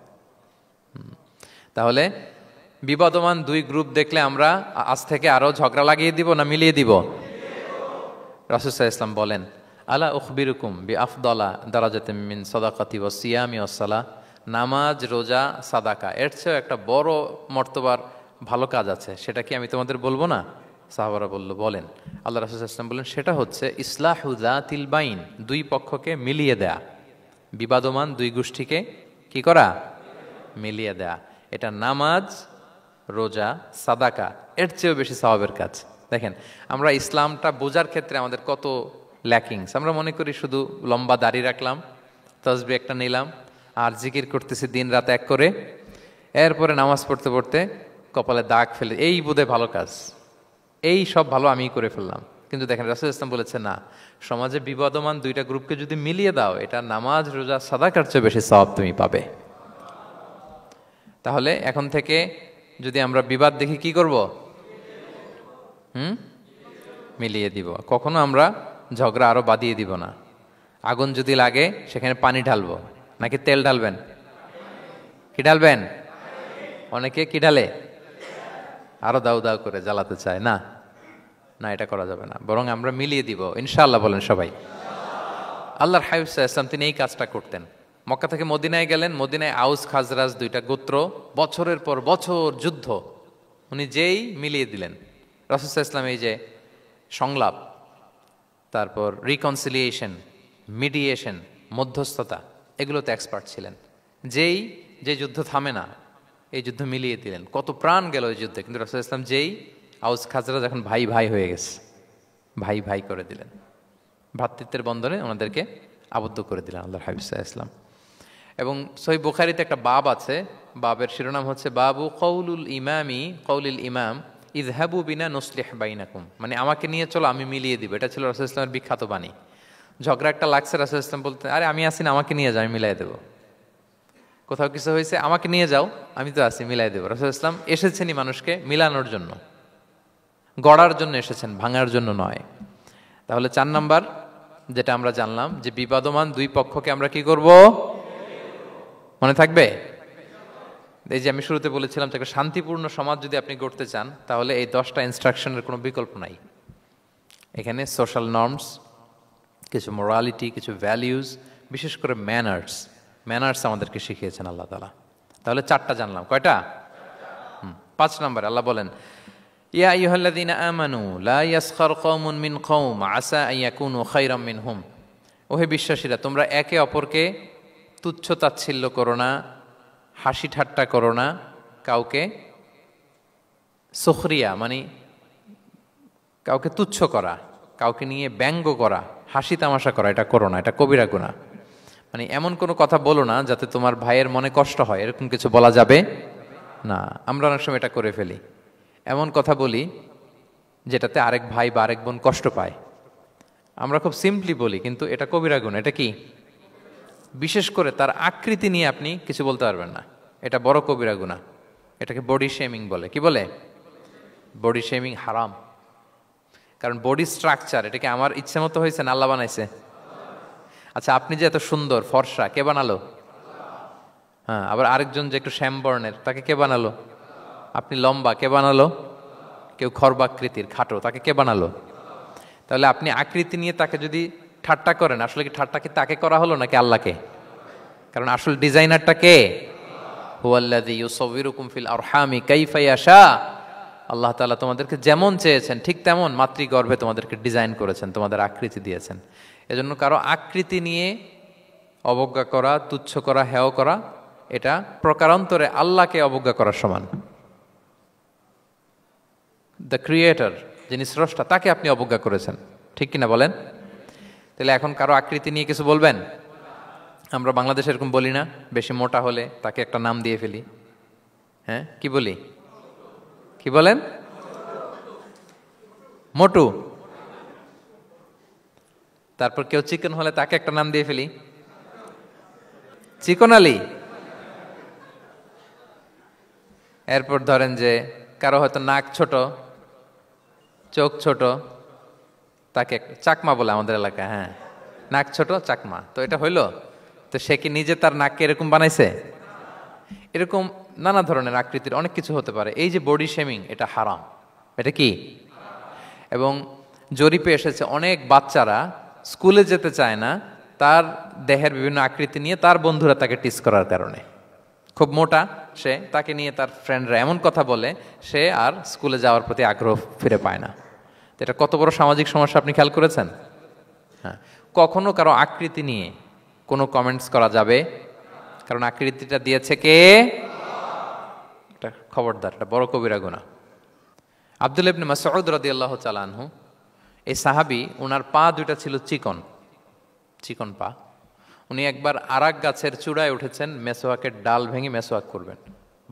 তাহলে বিবাদমান দুই গ্রুপ দেখলে আমরা আজ থেকে আরো ঝগড়া লাগিয়ে দিব না মিলিয়ে দিব? রাসূল সাল্লাল্লাহু আলাইহি ওয়াসাল্লাম বলেন, আলা উখবিরুকুম বিআফদালা দারাজাতিম মিন সাদাকাতি ওয়াস সিয়ামি ওয়াস সালাহ, নামাজ, রোজা, সাদাকা, এর চেয়েও একটা বড় মর্তবার ভালো কাজ আছে, সেটা কি আমি তোমাদের বলবো না? সাহাবারা বলল, বলেন। আল্লাহ রাসূল সাল্লাল্লাহু আলাইহি ওয়াসাল্লাম বললেন, সেটা হচ্ছে ইসলাহু যাতিল বাইন, দুই পক্ষকে মিলিয়ে দেয়া, বিবাদমান দুই গোষ্ঠীকে কি করা? মিলিয়ে দেয়া। এটা নামাজ, রোজা, সাদাকা এর চেয়েও বেশি সওয়াবের কাজ। দেখেন, আমরা ইসলামটা বোঝার ক্ষেত্রে আমাদের কত ল্যাকিংস। আমরা মনে করি শুধু লম্বা দাড়ি রাখলাম, তাসবিহ একটা নিলাম, আর জিকির করতেছি দিন রাত এক করে, এরপরে নামাজ পড়তে পড়তে কপালে দাগ ফেলে, এই বোধহয় ভালো কাজ, এই সব ভালো আমি করে ফেললাম। কিন্তু দেখেন, রাসূল ইসলাম বলেছে না, সমাজে বিবাদমান দুইটা গ্রুপকে যদি মিলিয়ে দাও, এটা নামাজ, রোজা, সাদাকার চেয়ে বেশি সওয়াব তুমি পাবে। তাহলে এখন থেকে যদি আমরা বিবাদ দেখি কি করব? মিলিয়ে দিব। কখনো আমরা ঝগড়া আরো বাদিয়ে দিব না। আগুন যদি লাগে সেখানে পানি ঢালবো নাকি তেল ঢালবেন? কি ঢালবেন? অনেকে কি ঢালে? আরো দাউ দাউ করে জ্বালাতে চায়। না না, এটা করা যাবে না, বরং আমরা মিলিয়ে দিব ইনশাআল্লাহ। বলেন সবাই। আল্লাহর হাবিব সাল্লাল্লাহু আলাইহি ওয়াসাল্লাম তিনি এই কাজটা করতেন। মক্কা থেকে মদিনায় গেলেন, মদিনায় আউস খাজরাজ দুইটা গোত্র, বছরের পর বছর যুদ্ধ, উনি যেই মিলিয়ে দিলেন। রাসূল সাল্লাল্লাহু আলাইহি ওয়াসাল্লাম এই যে সংলাপ, তারপর রিকনসিলিয়েশন, মিডিয়েশন, মধ্যস্থতা, এগুলোতে এক্সপার্ট ছিলেন। যে যুদ্ধ থামে না, এই যুদ্ধ মিলিয়ে দিলেন। কত প্রাণ গেল ওই যুদ্ধে, কিন্তু রাসূল সাল্লাল্লাহু আলাইহি ওয়াসাল্লাম যেই আউস খাজরাজ এখন ভাই ভাই হয়ে গেছে, ভাই ভাই করে দিলেন, ভ্রাতৃত্বের বন্ধনে ওনাদেরকে আবদ্ধ করে দিলেন আল্লাহর হাবিব সাল্লাল্লাহু আলাইহি ওয়াসাল্লাম। এবং সহিহ বুখারীতে একটা বাব আছে, বাবের শিরোনাম হচ্ছে বাবু কওলুল ইমাম ইযহাবু বিনা নুসলিহ বাইনাকুম, মানে আমাকে নিয়ে চলো আমি মিলিয়ে দিব। এটা ছিল রাসূল সাল্লাল্লাহু আলাইহি ওয়াসাল্লামের বিখ্যাত বাণী। ঝগড়া একটা লাগছে, রাসূল সাল্লাল্লাহু আলাইহি ওয়াসাল্লাম বলতেন, আরে আমি আসি না, আমাকে নিয়ে যাও, আমি মিলাই দেবো। কোথাও কিছু হয়েছে, আমাকে নিয়ে যাও, আমি তো আছি, মিলাই দেবো। রাসূল সাল্লাল্লাহু আলাইহি ওয়াসাল্লাম এসেছেনই মানুষকে মিলানোর জন্য, গড়ার জন্য এসেছেন, ভাঙার জন্য নয়। তাহলে 4 নাম্বার যেটা আমরা জানলাম, যে বিবাদমান দুই পক্ষকে আমরা কি করব? মনে থাকবে? এই যে আমি শুরুতে বলেছিলাম, যে একটা শান্তিপূর্ণ সমাজ যদি আপনি গড়তে চান, তাহলে এই 10টা ইনস্ট্রাকশনের কোনো বিকল্প নাই। এখানে সোশ্যাল নর্মস, কিছু মোরালিটি, কিছু ভ্যালিউজ, বিশেষ করে ম্যানার্স আমাদেরকে শিখিয়েছেন আল্লাহ তাআলা। তাহলে 4টা জানলাম। কয়টা? 5 নম্বরে আল্লাহ বলেন, ইয়া আইয়ুহাল্লাযীনা আমানু লা ইয়াসখার কওমুন মিন কওম আসা আন ইয়াকুনু খায়রাম মিনহুম। ওহে বিশ্বাসীরা, তোমরা একে অপরকে তুচ্ছ তাচ্ছিল্য করো না, হাসি ঠাট্টা করো না, কাউকে সুখরিয়া মানে কাউকে তুচ্ছ করা, কাউকে নিয়ে ব্যঙ্গ করা, হাসি তামাশা করা, এটা করো না, এটা কবিরা গুনাহ। মানে এমন কোনো কথা বলো না যাতে তোমার ভাইয়ের মনে কষ্ট হয়, এরকম কিছু বলা যাবে না। আমরা অনেক সময় এটা করে ফেলি, এমন কথা বলি যেটাতে আরেক ভাই বা আরেক বোন কষ্ট পায়। আমরা খুব সিম্পলি বলি, কিন্তু এটা কবিরা গুনাহ। এটা কি? বিশেষ করে তার আকৃতি নিয়ে আপনি কিছু বলতে পারবেন না, এটা বড় কবিরা গুনাহ। এটাকে বডি শেমিং বলে। কি বলে? বডি শেমিং হারাম। কারণ বডি স্ট্রাকচার, এটাকে আমার ইচ্ছে মতো হয়েছে না আল্লাহ বানাইছে? আচ্ছা, আপনি যে এত সুন্দর ফর্সা, কে বানালো? হ্যাঁ, আবার আরেকজন যে একটু শ্যামবর্ণের, তাকে কে বানালো? আপনি লম্বা, কে বানালো? কেউ খর্বাকৃতির, খাটো, তাকে কে বানালো? তাহলে আপনি আকৃতি নিয়ে তাকে যদি ঠাট্টা করেন, আসলে কি ঠাট্টা কি তাকে করা হলো নাকি আল্লাহকে? কারণ আসল ডিজাইনারটা কে? হুয়াল্লাযী ইউসাউবিরুকুম ফিল আরহামি কাইফা ইয়াশা। আল্লাহ তাআলা তোমাদেরকে যেমন চেয়েছেন ঠিক তেমন মাতৃগর্ভে তোমাদেরকে ডিজাইন করেছেন, তোমাদের আকৃতি দিয়েছেন। এজন্য কারো আকৃতি নিয়ে অবজ্ঞা করা, তুচ্ছ করা, হেয় করা, এটা প্রকারান্তরে আল্লাহকে অবজ্ঞা করার সমান। দ্য ক্রিয়েটর, যিনি স্রষ্টা, তাকে আপনি অবজ্ঞা করেছেন, ঠিক কিনা বলেন? তাহলে এখন কারো আকৃতি নিয়ে কিছু বলবেন? আমরা বাংলাদেশে এরকম বলি না, বেশি মোটা হলে তাকে একটা নাম দিয়ে ফেলি। হ্যাঁ, কি বলি? কি বলেন? মোটু। তারপর কেউ চিকন হলে তাকে একটা নাম দিয়ে ফেলি, চিকন আলী। এরপর ধরেন যে কারো হয়তো নাক ছোট, চোখ ছোট, তাকে চাকমা বলে আমাদের এলাকায়। হ্যাঁ, নাক ছোট, চাকমা। তো এটা হইলো? তো সে কি নিজে তার নাককে এরকম বানাইছে? এরকম নানা ধরনের আকৃতির অনেক কিছু হতে পারে। এই যে বডি শেমিং, এটা হারাম। এটা কি? এবং জরিপে এসেছে অনেক বাচ্চারা স্কুলে যেতে চায় না তার দেহের বিভিন্ন আকৃতি নিয়ে, তার বন্ধুরা তাকে টিস করার কারণে। খুব মোটা সে, তাকে নিয়ে তার ফ্রেন্ডরা এমন কথা বলে, সে আর স্কুলে যাওয়ার প্রতি আগ্রহ ফিরে পায় না। এটা কত বড় সামাজিক সমস্যা আপনি খেয়াল করেছেন? হ্যাঁ, কখনো কারো আকৃতি নিয়ে কোনো কমেন্টস করা যাবে? কারণ আকৃতিটা দিয়েছে কে? এটা খবরদার, এটা বড় কবিরা গুনাহ। আব্দুল্লাহ ইবনে মাসউদ রাদিয়াল্লাহু তাআলা আনহু, এই সাহাবী, ওনার পা দুইটা ছিল চিকন, চিকন পা। উনি একবার আরাক গাছের চূড়ায় উঠেছেন, মেসোয়াকের ডাল ভেঙে মেসোয়াক করবেন।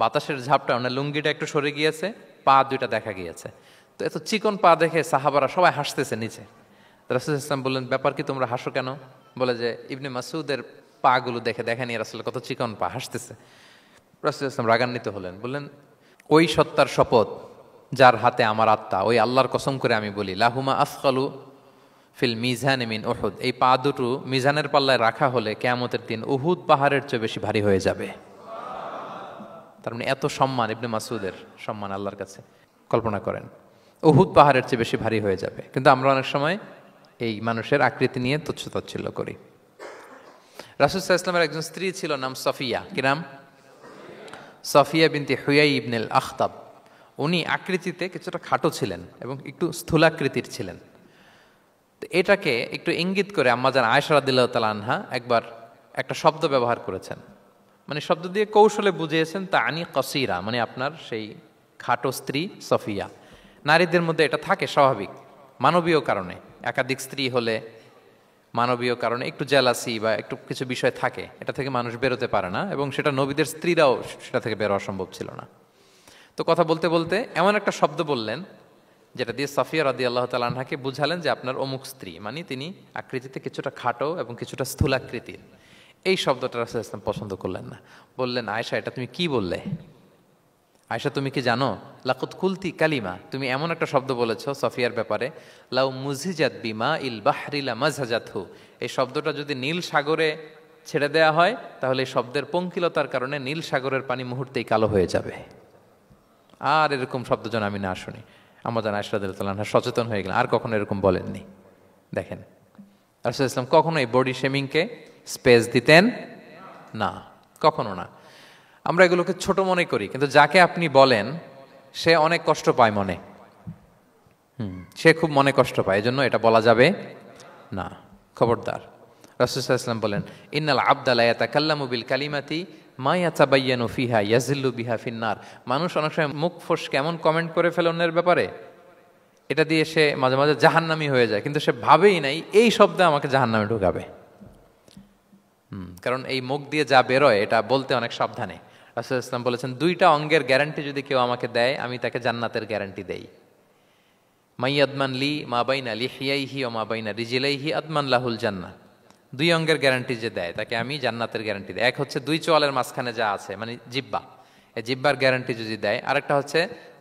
বাতাসের ঝাপটা, ওনার লুঙ্গিটা একটু সরে গিয়েছে, পা দুইটা দেখা গিয়েছে। তো এত চিকন পা দেখে সাহাবারা সবাই হাসতেছে নিচে। রাসূল ইসলাম বললেন, ব্যাপার কি, তোমরা হাসো কেন? বলে যে ইবনে মাসউদের পা গুলো দেখে দেখেনি রাসূল কত চিকন পা, হাসতেছে। রাসূল ইসলাম রাগান্বিত হলেন, বললেন, ওই সত্তার শপথ যার হাতে আমার আত্মা, ওই আল্লাহর কসম করে আমি বলি, লাহুমা আসকালু ফিল মিজান মিন উহুদ, এই পা দুটো মিজানের পাল্লায় রাখা হলে কিয়ামতের দিন উহুদ পাহাড়ের চেয়ে বেশি ভারী হয়ে যাবে। তার মানে এত সম্মান ইবনে মাসউদের, সম্মান আল্লাহর কাছে, কল্পনা করেন, উহুদ পাহাড়ের চেয়ে বেশি ভারী হয়ে যাবে। কিন্তু আমরা অনেক সময় এই মানুষের আকৃতি নিয়ে তুচ্ছ তাচ্ছিল্য করি। রাসূল সাল্লাল্লাহু আলাইহি ওয়াসাল্লামের একজন স্ত্রী ছিল, নাম সফিয়া। কি নাম? সফিয়া বিনতে হুয়াই ইবনুল আখতাব। উনি আকৃতিতে কিছুটা খাটো ছিলেন এবং একটু স্থূলাকৃতির ছিলেন। তো এটাকে একটু ইঙ্গিত করে আম্মাজান আয়েশা রাদিয়াল্লাহু তাআলা আনহা একবার একটা শব্দ ব্যবহার করেছেন, মানে শব্দ দিয়ে কৌশলে বুঝিয়েছেন, তানি কসিরা, মানে আপনার সেই খাটো স্ত্রী সফিয়া। নারীদের মধ্যে এটা থাকে স্বাভাবিক, মানবীয় কারণে। একাধিক স্ত্রী হলে মানবীয় কারণে একটু জেলাসি বা একটু কিছু বিষয় থাকে, এটা থেকে মানুষ বেরোতে পারে না, এবং সেটা নবীদের স্ত্রীরাও সেটা থেকে বেরোয়া সম্ভব ছিল না। তো কথা বলতে বলতে এমন একটা শব্দ বললেন যেটা দিয়ে সাফিয়া রাদিয়াল্লাহু তাআলা আনহাকে বুঝালেন যে আপনার অমুক স্ত্রী, মানে তিনি আকৃতিতে কিছুটা খাটো এবং কিছুটা স্থূলাকৃতির। এই শব্দটা রাসূল সাল্লাল্লাহু আলাইহি ওয়াসাল্লাম পছন্দ করলেন না। বললেন, আয়েশা, এটা তুমি কি বললে? আয়েশা, তুমি কি জানো, লাকুত কুলতি কালিমা, তুমি এমন একটা শব্দ বলেছো সফিয়ার ব্যাপারে, লাউ মুজিজাত বিমা ইল বাহরি লা মাজহাজাতহু, এই শব্দটা যদি নীল সাগরে ছেড়ে দেয়া হয় তাহলে এই শব্দের পঙ্কিলতার কারণে নীল সাগরের পানি মুহূর্তেই কালো হয়ে যাবে। আর এরকম শব্দ যেন আমি না শুনি। আম্মাজান আয়েশা রাদিয়াল্লাহু তাআলা আনহা সচেতন হয়ে গেলেন, আর কখনো এরকম বলেননি। দেখেন, রাসূল ইসলাম কখনো এই বডি শেমিংকে স্পেস দিতেন না, কখনো না। আমরা এগুলোকে ছোট মনে করি, কিন্তু যাকে আপনি বলেন সে অনেক কষ্ট পায় মনে, সে খুব মনে কষ্ট পায়, এজন্য এটা বলা যাবে না, খবরদার। রাসূল সাল্লাল্লাহু আলাইহি ওয়াসাল্লাম বলেন, ইন্নাল আবদা লা ইয়াতাকাল্লামু বিল কালিমাতি মা ইয়াতাবায়্যানু ফিহা ইয়াজিল্লু বিহা ফিন্নার। মানুষ অনেক সময় মুখ ফস কেমন কমেন্ট করে ফেলে অন্যের ব্যাপারে, এটা দিয়ে সে মাঝে মাঝে জাহান্নামী হয়ে যায়, কিন্তু সে ভাবেই নাই এই শব্দে আমাকে জাহান্নামে ঢুকাবে। কারণ এই মুখ দিয়ে যা বেরোয় এটা বলতে অনেক সাবধানে। রাসূল ইসলাম বলেছেন, দুইটা অঙ্গের গ্যারান্টি যদি কেউ আমাকে দেয়, আমি তাকে জান্নাতের গ্যারান্টি দেই। মাইয়াদমান লি মা বাইনা লিহিয়াইহি ওয়া মা বাইনা রিজলাইহি আদমান লাহুল জান্নাহ। দুই অঙ্গের গ্যারান্টি যে দেয় তাকে আমি জান্নাতের গ্যারান্টি দেই। এক হচ্ছে দুই চোয়ালের মাঝখানে যা আছে, মানে জিহ্বা, এই জিহ্বার গ্যারান্টি যদি দেয়। আরেকটা হচ্ছে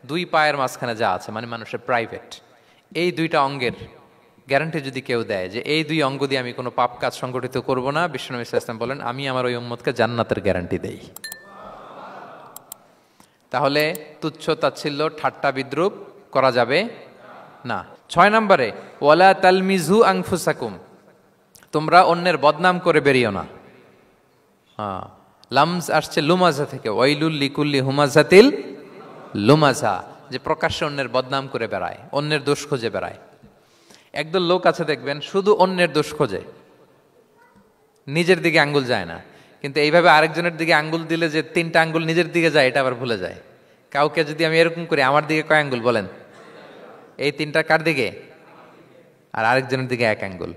দুই পায়ের মাঝখানে যা আছে, মানে মানুষের প্রাইভেট। এই দুইটা অঙ্গের গ্যারান্টি যদি কেউ দেয় যে এই দুই অঙ্গ দিয়ে আমি কোনো পাপ কাজ সংগঠিত করব না, বিশ্বনবী সাল্লাল্লাহু আলাইহি ওয়াসাল্লাম বলেন, আমি আমার ওই উম্মতকে জান্নাতের গ্যারান্টি দেই। তাহলে তুচ্ছ তাচ্ছিল্য ঠাট্টা বিদ্রুপ করা যাবে না। 6 নম্বরে ওয়ালা তালমিজু আনফুসাকুম, তোমরা অন্যের বদনাম করে বেরিও না। লামজ আসছে লুমাজা থেকে, ওয়াইলুল লিকুল্লি হুমাজাতিল লুমাজা, যে প্রকাশ্যে অন্যের বদনাম করে বেড়ায়, অন্যের দোষ খোঁজে বেড়ায়। একদল লোক আছে দেখবেন শুধু অন্যের দোষ খোঁজে, নিজের দিকে আঙ্গুল যায় না। কিন্তু এইভাবে আরেকজনের দিকে আঙ্গুল দিলে যে 3টা আঙ্গুল নিজের দিকে যায় এটা আবার ভুলে যায়। কাউকে যদি আমি এরকম করি, আমার দিকে কয় আঙ্গুল বলেন? এই 3টা কার দিকে? আর আরেকজনের দিকে 1 আঙ্গুল।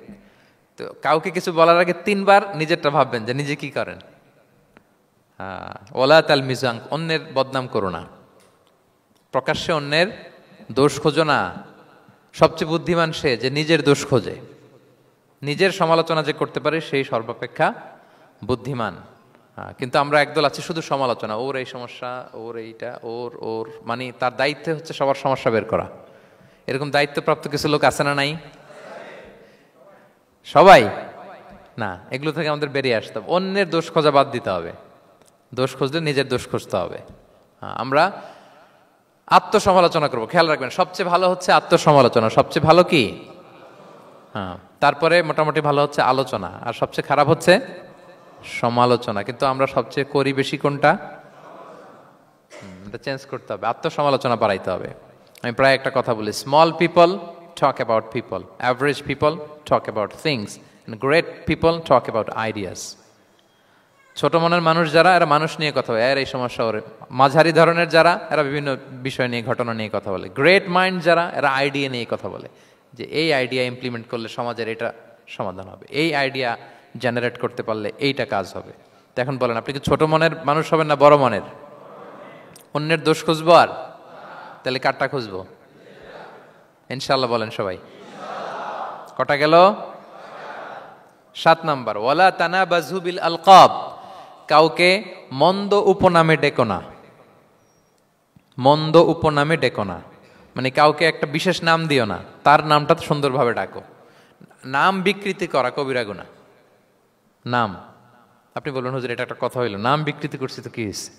তো কাউকে কিছু বলার আগে 3 বার নিজেরটা ভাববেন যে নিজে কি করেন। ওয়ালা তালমিজু, অন্যের বদনাম করো না, প্রকাশ্যে অন্যের দোষ খোঁজো না। সবচেয়ে বুদ্ধিমান সে যে নিজের দোষ খোঁজে, নিজের সমালোচনা যে করতে পারে সেই সর্বাপেক্ষা বুদ্ধিমান। কিন্তু আমরা একদল আছি শুধু সমালোচনা, ওর এই সমস্যা, ওর এইটা, ওর ওর মানে তার দায়িত্ব হচ্ছে সবার সমস্যা বের করা। এরকম দায়িত্বপ্রাপ্ত কিছু লোক আছে না নাই? সবাই না, এগুলো থেকে আমাদের বেরিয়ে আসতে হবে। অন্যের দোষ খোঁজা বাদ দিতে হবে, দোষ খুঁজলে নিজের দোষ খুঁজতে হবে। আমরা আত্মসমালোচনা করবো। খেয়াল রাখবেন, সবচেয়ে ভালো হচ্ছে আত্মসমালোচনা। সবচেয়ে ভালো কি? তারপরে মোটামুটি ভালো হচ্ছে আলোচনা, আর সবচেয়ে খারাপ হচ্ছে সমালোচনা। কিন্তু আমরা সবচেয়ে করি বেশি কোনটা? এটা চেঞ্জ করতে হবে, আত্মসমালোচনা বাড়াইতে হবে। আমি প্রায় একটা কথা বলি, small people talk about people, average people talk about things, and great people talk about ideas. ছোট মনের মানুষ যারা, এরা মানুষ নিয়ে কথা বলে, এর এই সমস্যা ওর। মাঝারি ধরনের যারা, এরা বিভিন্ন বিষয় নিয়ে, ঘটনা নিয়ে কথা বলে। গ্রেট মাইন্ড যারা, এরা আইডিয়া নিয়ে কথা বলে, যে এই আইডিয়া ইমপ্লিমেন্ট করলে সমাজের এটা সমাধান হবে, এই আইডিয়া জেনারেট করতে পারলে এইটা কাজ হবে। তো এখন বলেন, আপনি কি ছোট মনের মানুষ হবেন না বড় মনের? অন্যের দোষ খুঁজবো আর তাহলে কারটা খুঁজবো? ইনশাল্লাহ বলেন সবাই। কটা গেল? 7 নাম্বার, ওয়ালা তানাবাজু বিল আলকাব, কাউকে মন্দ উপনামে ডেকো না। মন্দ উপনামে ডেকো না মানে কাউকে একটা বিশেষ নাম দিও না, তার নামটা সুন্দরভাবে ডাকো। নাম বিকৃতি করা কবিরা গুনাহ। নাম, আপনি বলুন হুজুর এটা একটা কথা হইলো, নাম বিকৃতি করছি তো কি হয়েছে?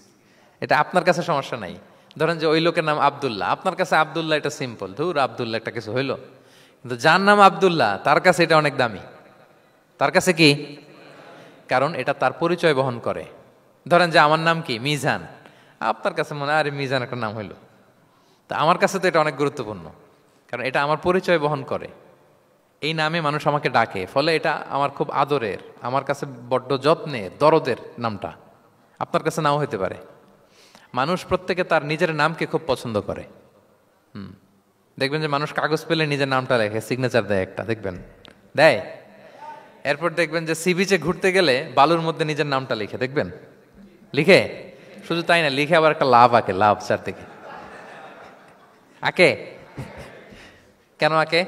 এটা আপনার কাছে সমস্যা নাই। ধরেন যে ওই লোকের নাম আব্দুল্লাহ, আপনার কাছে আব্দুল্লাহ এটা সিম্পল, ধুর আব্দুল্লাহ একটা কিছু হইলো। কিন্তু যার নাম আব্দুল্লাহ তার কাছে এটা অনেক দামি। তার কাছে কি? কারণ এটা তার পরিচয় বহন করে। ধরেন যে আমার নাম কি মিজান, আপনার কাছে মনে হয় আরে মিজান একটা নাম হইলো, তা আমার কাছে তো এটা অনেক গুরুত্বপূর্ণ, কারণ এটা আমার পরিচয় বহন করে। এই নামে মানুষ আমাকে ডাকে, ফলে এটা আমার খুব আদরের, আমার কাছে বড্ড যত্নের, দরদের নামটা। আপনার কাছে নাও হইতে পারে। মানুষ প্রত্যেকে তার নিজের নামকে খুব পছন্দ করে। দেখবেন যে মানুষ কাগজ পেলে নিজের নামটা লেখে, সিগনেচার দেয় একটা, দেখবেন দেয়। এরপর দেখবেন যে সি বিচে ঘুরতে গেলে বালুর মধ্যে নিজের নামটা লিখে, দেখবেন লিখে। শুধু তাই না, লিখে আবার একটা লাভ আঁকে, লাভ চারদিকে আঁকে। কেন আঁকে?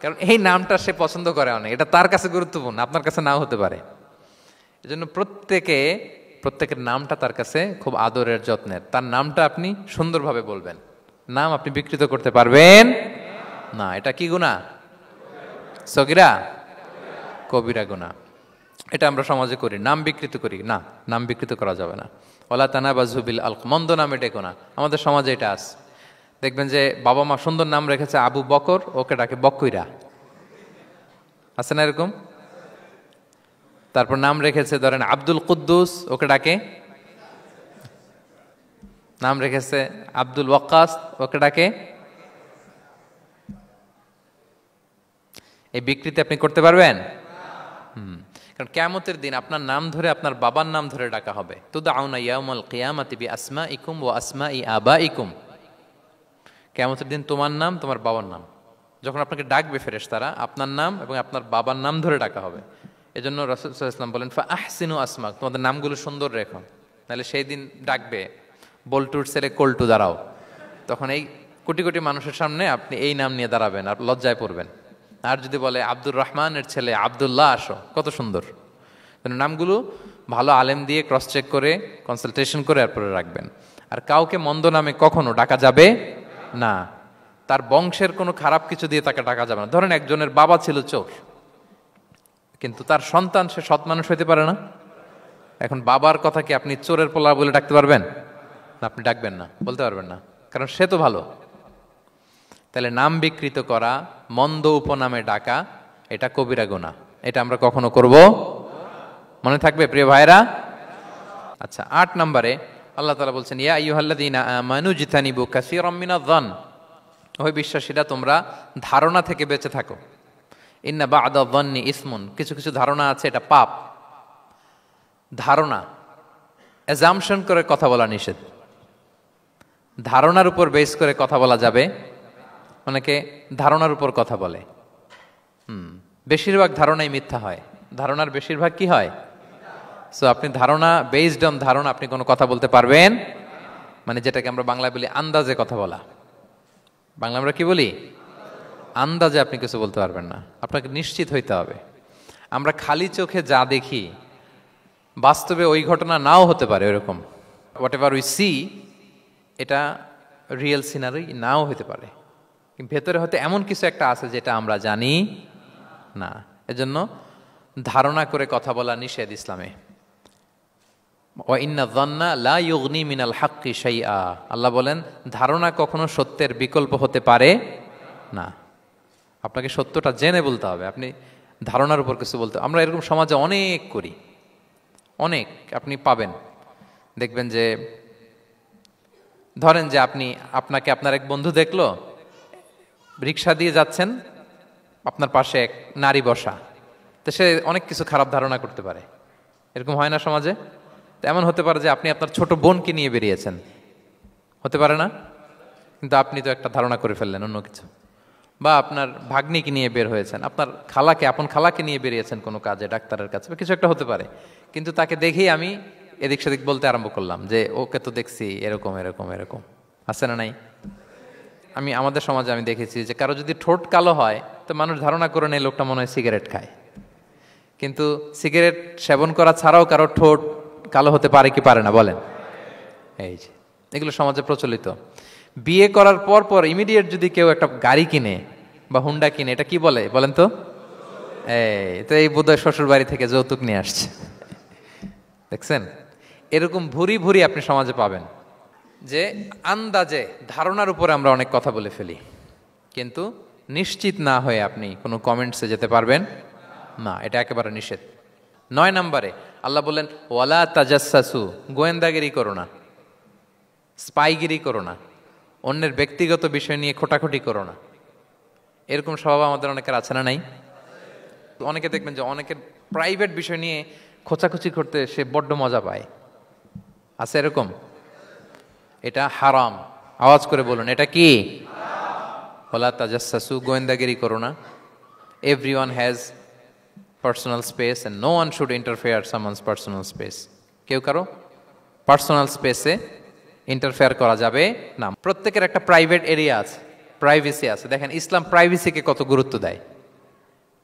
কারণ এই নামটা সে পছন্দ করে অনেক, এটা তার কাছে গুরুত্বপূর্ণ, আপনার কাছে নাও হতে পারে। এজন্য প্রত্যেকের নামটা তার কাছে খুব আদরের, যত্নের। তার নামটা আপনি সুন্দরভাবে বলবেন। নাম আপনি বিকৃত করতে পারবেন না। এটা কি গুনাহ? সগীরা কবিরা গুনাহ। এটা আমরা সমাজে করি, নাম বিকৃত করি না, নাম বিকৃত করা যাবে না। ওয়ালা তানাবাজু বিল আলক, মন্দ নামে ডেকো না। আমাদের সমাজে এটা আছে। দেখবেন যে বাবা মা সুন্দর নাম রেখেছে আবু বকর, ওকে ডাকে বকইরা, আছে না এরকম? তারপর নাম রেখেছে ধরেন আব্দুল কুদ্দুস, ওকে ডাকে, নাম রেখেছে আব্দুল ওয়াক্কাস, ওকে ডাকে। এই বিকৃতি আপনি করতে পারবেন? কারণ কিয়ামতের দিন আপনার নাম ধরে, আপনার বাবার নাম ধরে ডাকা হবে। তুদআউনা ইয়াউমাল কিয়ামাতি বিআসমাইকুম ওয়া আসমাই আবাইকুম। কিয়ামতের দিন তোমার নাম, তোমার বাবার নাম, যখন আপনাকে ডাকবে ফেরেশতারা, আপনার নাম এবং আপনার বাবার নাম ধরে ডাকা হবে। এজন্য রাসূল সাল্লাল্লাহু আলাইহি ওয়াসাল্লাম বলেন, ফা আহসিনু আসমাক, তোমাদের নামগুলো সুন্দর রেখো, নাহলে সেই দিন ডাকবে বল্টুর ছেলে কল্টু দাঁড়াও, তখন এই কোটি কোটি মানুষের সামনে আপনি এই নাম নিয়ে দাঁড়াবেন আর লজ্জায় পড়বেন। আর যদি বলে আব্দুর রহমানের ছেলে আব্দুল্লাহ, আসো, কত সুন্দর। নামগুলো ভালো আলেম দিয়ে ক্রস চেক করে, কনসালটেশন করে এরপরে রাখবেন। আর কাউকে মন্দ নামে কখনো ডাকা যাবে না। তার বংশের কোনো খারাপ কিছু দিয়ে তাকে ডাকা যাবে না। ধরেন একজনের বাবা ছিল চোর, কিন্তু তার সন্তান সে সৎ মানুষ হইতে পারে না। এখন বাবার কথা কি আপনি চোরের পোলা বলে ডাকতে পারবেন? আপনি ডাকবেন না, বলতে পারবেন না, কারণ সে তো ভালো। তাহলে নাম বিকৃত করা, মন্দ উপনামে ডাকা, এটা কবিরা গুনাহ। এটা আমরা কখনো করব? মনে থাকবে প্রিয় ভাইরা? আচ্ছা, 8 নম্বরে আল্লাহ তাআলা বলছেন, ইয়া আইয়ুহাল্লাযীনা আমানু জিতানিবু কাসীরাম মিনায-যন, ওই বিশ্বাসীরা তোমরা ধারণা থেকে বেঁচে থাকো। ইন্না বা'দা-যন্নি ইসমুন, কিছু কিছু ধারণা আছে এটা পাপ। ধারণা, অ্যাজাম্পশন করে কথা বলা নিষেধ। ধারণার উপর বেস করে কথা বলা যাবে। অনেকে ধারণার উপর কথা বলে, বেশিরভাগ ধারণাই মিথ্যা হয়। ধারণার বেশিরভাগ কি হয়? সো আপনি ধারণা, বেসড অন ধারণা আপনি কোনো কথা বলতে পারবেন, মানে যেটাকে আমরা বাংলায় বলি আন্দাজে কথা বলা। বাংলা আমরা কি বলি? আন্দাজে আপনি কিছু বলতে পারবেন না, আপনাকে নিশ্চিত হইতে হবে। আমরা খালি চোখে যা দেখি, বাস্তবে ওই ঘটনা নাও হতে পারে এরকম। হোয়াট এভার উই সি, এটা রিয়েল সিনারি নাও হতে পারে, ভেতরে হয়তো এমন কিছু একটা আছে যেটা আমরা জানি না। এজন্য ধারণা করে কথা বলা নিষেধ ইসলামে। ওয়া ইন্না যান্না লা ইউগনি মিনাল হাক্কি শাইআ, আল্লাহ বলেন ধারণা কখনো সত্যের বিকল্প হতে পারে না। আপনাকে সত্যটা জেনে বলতে হবে, আপনি ধারণার উপর কিছু বলতে। আমরা এরকম সমাজে অনেক করি, অনেক। আপনি পাবেন, দেখবেন যে ধরেন যে আপনাকে আপনার এক বন্ধু দেখলো, রিক্সা দিয়ে যাচ্ছেন, আপনার পাশে এক নারী বসা, তো সে অনেক কিছু খারাপ ধারণা করতে পারে। এরকম হয় না সমাজে? এমন হতে পারে যে আপনি আপনার ছোট বোনকে নিয়ে বেরিয়েছেন, হতে পারে না? কিন্তু আপনি তো একটা ধারণা করে ফেললেন অন্য কিছু। বা আপনার ভাগ্নিকে নিয়ে বের হয়েছেন, আপনার আপন খালাকে নিয়ে বেরিয়েছেন কোনো কাজে, ডাক্তারের কাছে, বা কিছু একটা হতে পারে। কিন্তু তাকে দেখেই আমি এদিক সেদিক বলতে আরম্ভ করলাম যে ওকে তো দেখছি এরকম এরকম এরকম। আছে না নাই? আমাদের সমাজে আমি দেখেছি যে কারো যদি ঠোঁট কালো হয় তো মানুষ ধারণা করে নেয় লোকটা মনে হয় সিগারেট খায়। কিন্তু সিগারেট সেবন করা ছাড়াও কারো ঠোঁট কালো হতে পারে কি পারে না বলেন? এই যে এগুলো সমাজে প্রচলিত। বিয়ে করার পর পর ইমিডিয়েট যদি কেউ একটা গাড়ি কিনে বা হুন্ডা কিনে, এটা কি বলে বলেন তো? এই বোধহয় শ্বশুর বাড়ি থেকে যৌতুক নিয়ে আসছে। দেখছেন, এরকম ভুরি ভুরি আপনি সমাজে পাবেন যে আন্দাজে ধারণার উপরে আমরা অনেক কথা বলে ফেলি, কিন্তু নিশ্চিত না হয়ে আপনি কোনো কমেন্টসে যেতে পারবেন না, এটা একেবারে নিষেধ। 9 নম্বরে আল্লাহ বললেন ওয়ালা তাজাসসু, গোয়েন্দাগিরি করো না, স্পাইগিরি করো না, অন্যের ব্যক্তিগত বিষয় নিয়ে খোটাখুটি করো না। এরকম স্বভাব আমাদের অনেকের আছে না নাই? অনেকে দেখবেন যে অনেকের প্রাইভেট বিষয় নিয়ে খোঁচাখুচি করতে সে বড্ড মজা পায়। আছে এরকম? এটা হারাম। আওয়াজ করে বলুন, এটা কি? ওয়ালা তাজাসসু, গোয়েন্দাগিরি করো না। Everyone has personal space and no one should interfere someone's personal space. কেউ কারো পার্সোনাল স্পেসে ইন্টারফেয়ার করা যাবে না। প্রত্যেকের একটা প্রাইভেট এরিয়া আছে, প্রাইভেসি আছে। দেখেন ইসলাম প্রাইভেসিকে কত গুরুত্ব দেয়,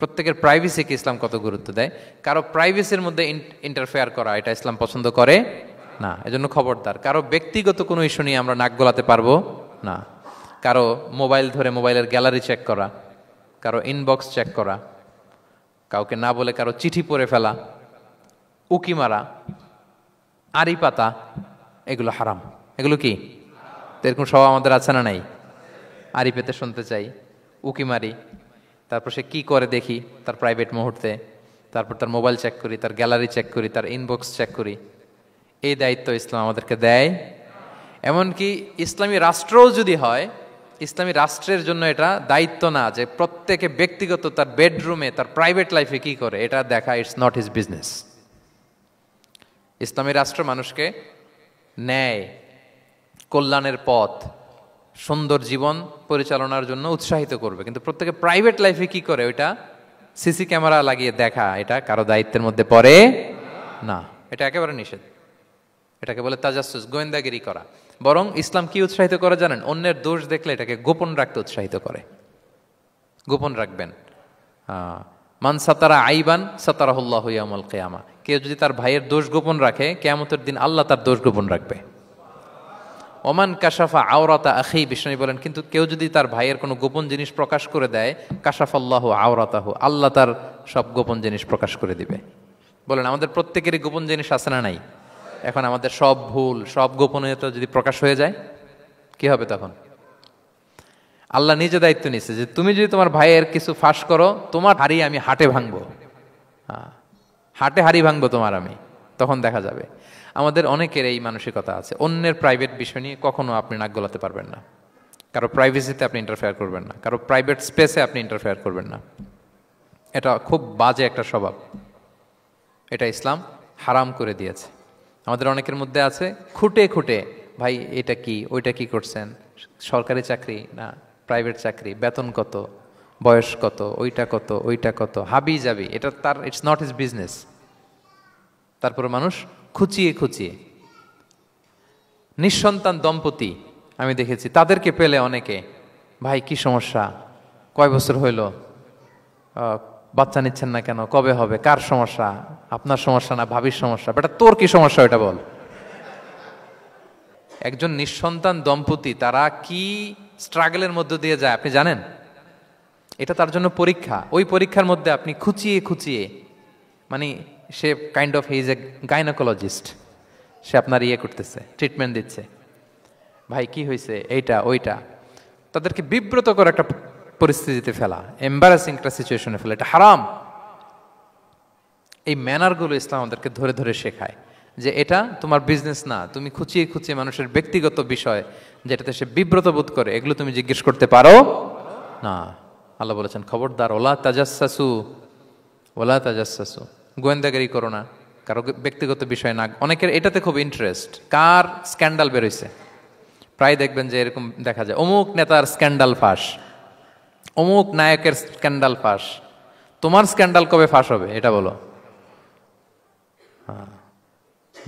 প্রত্যেকের প্রাইভেসিকে ইসলাম কত গুরুত্ব দেয়। কারো প্রাইভেসির মধ্যে ইন্টারফেয়ার করা এটা ইসলাম পছন্দ করে না। এজন্য খবরদার, কারো ব্যক্তিগত কোনো ইস্যু নিয়ে আমরা নাক গলাতে পারবো না। কারো মোবাইল ধরে মোবাইলের গ্যালারি চেক করা, কারো ইনবক্স চেক করা, কাউকে না বলে কারো চিঠি পড়ে ফেলা, উকি মারা, আড়ি পাতা, এগুলো হারাম। এগুলো কি? এরকম সব আমাদের আছে না নাই? আড়ি পেতে শুনতে চাই, উকি মারি, তারপর সে কি করে দেখি তার প্রাইভেট মুহূর্তে, তারপর তার মোবাইল চেক করি, তার গ্যালারি চেক করি, তার ইনবক্স চেক করি। এই দায়িত্ব ইসলাম আমাদেরকে দেয়। এমনকি ইসলামী রাষ্ট্রও যদি হয়, ইসলামী রাষ্ট্রের জন্য এটা দায়িত্ব না যে প্রত্যেকে ব্যক্তিগত তার বেডরুমে তার প্রাইভেট লাইফে কি করে এটা দেখা, ইটস নট হিজ বিজনেস। ইসলামী রাষ্ট্র মানুষকে ন্যায়, কল্যাণের পথ, সুন্দর জীবন পরিচালনার জন্য উৎসাহিত করবে, কিন্তু প্রত্যেকে প্রাইভেট লাইফে কি করে ওইটা সিসি ক্যামেরা লাগিয়ে দেখা, এটা কারো দায়িত্বের মধ্যে পড়ে না। এটা একেবারে নিষেধ। এটাকে বলে তাজাসসুস, গোয়েন্দাগিরি করা। বরং ইসলাম কি উৎসাহিত করে জানেন? অন্যের দোষ দেখলে এটাকে গোপন রাখতে উৎসাহিত করে। গোপন রাখবেন। মান সাতারা আইবান সাতারাহুল্লাহু ইয়াউমাল কিয়ামা, কেউ যদি তার ভাইয়ের দোষ গোপন রাখে কিয়ামতের দিন আল্লাহ তার দোষ গোপন রাখবে। ওমান কাশাফা আওরাতা আখি, বিষ্ণু বলেন কিন্তু কেউ যদি তার ভাইয়ের কোনো গোপন জিনিস প্রকাশ করে দেয়, কাশাফাল্লাহু আওরাতাহু, আল্লাহ তার সব গোপন জিনিস প্রকাশ করে দিবে। বলেন আমাদের প্রত্যেকেরই গোপন জিনিস আছে না নাই? এখন আমাদের সব ভুল, সব গোপনীয়তা যদি প্রকাশ হয়ে যায়, কি হবে তখন? আল্লাহ নিজে দায়িত্ব নিচ্ছে যে তুমি যদি তোমার ভাইয়ের কিছু ফাঁস করো, তোমার হাড়ি আমি হাটে ভাঙবো, হাটে হাড়ি ভাঙবো তোমার আমি, তখন দেখা যাবে। আমাদের অনেকের এই মানসিকতা আছে, অন্যের প্রাইভেট বিষয় নিয়ে কখনো আপনি নাক গলাতে পারবেন না, কারো প্রাইভেসিতে আপনি ইন্টারফেয়ার করবেন না, কারো প্রাইভেট স্পেসে আপনি ইন্টারফেয়ার করবেন না। এটা খুব বাজে একটা স্বভাব, এটা ইসলাম হারাম করে দিয়েছে। আমাদের অনেকের মধ্যে আছে খুঁটে খুঁটে, ভাই এটা কি, ওইটা কি করছেন, সরকারি চাকরি না প্রাইভেট চাকরি, বেতন কত, বয়স কত, ওইটা কত, ওইটা কত, হাবি যাবি, এটা তার, ইটস নট হিজ বিজনেস। তারপরে মানুষ খুঁচিয়ে খুঁচিয়ে, নিঃসন্তান দম্পতি আমি দেখেছি, তাদেরকে পেলে অনেকে, ভাই কি সমস্যা, কয় বছর হইল, বাচ্চা নিচ্ছেন না কেন, কবে হবে, কার সমস্যা, আপনার সমস্যা না ভাবির সমস্যা, বেটা তোর কি সমস্যা ওটা বল। একজন নিঃসন্তান দম্পতি তারা কি স্ট্রাগলের মধ্য দিয়ে যায় আপনি জানেন? এটা তার জন্য পরীক্ষা। ওই পরীক্ষার মধ্যে আপনি খুঁচিয়ে খুঁচিয়ে, মানে সে kind of his a gynaecologist, সে আপনার ইয়ে করতেছে, ট্রিটমেন্ট দিচ্ছে, ভাই কি হয়েছে, এইটা ওইটা, তাদেরকে বিব্রত করে একটা পরিস্থিতিতে ফেলা, এম্বারাসিং একটা সিচুয়েশনে ফেলা, এটা হারাম। এই ম্যানারগুলো ইসলাম আমাদেরকে ধরে ধরে শেখায় যে এটা তোমার বিজনেস না, তুমি খুঁচিয়ে খুঁচিয়ে মানুষের ব্যক্তিগত বিষয় যেটাতে সে বিব্রত বোধ করে, এগুলো তুমি জিজ্ঞেস করতে পারো না। আল্লাহ বলেছেন খবরদার, ওলা তাজাসসু, ওলা তাজাসসু, গোয়েন্দাগিরি করো না, কারো ব্যক্তিগত বিষয় না। অনেকের এটাতে খুব ইন্টারেস্ট, কার স্ক্যান্ডাল বেরোইছে, প্রায় দেখবেন যে এরকম দেখা যায়, অমুক নেতার স্ক্যান্ডাল ফাঁস, অমুক নায়কের স্ক্যান্ডাল ফাঁস। তোমার স্ক্যান্ডাল কবে ফাঁস হবে এটা বলো?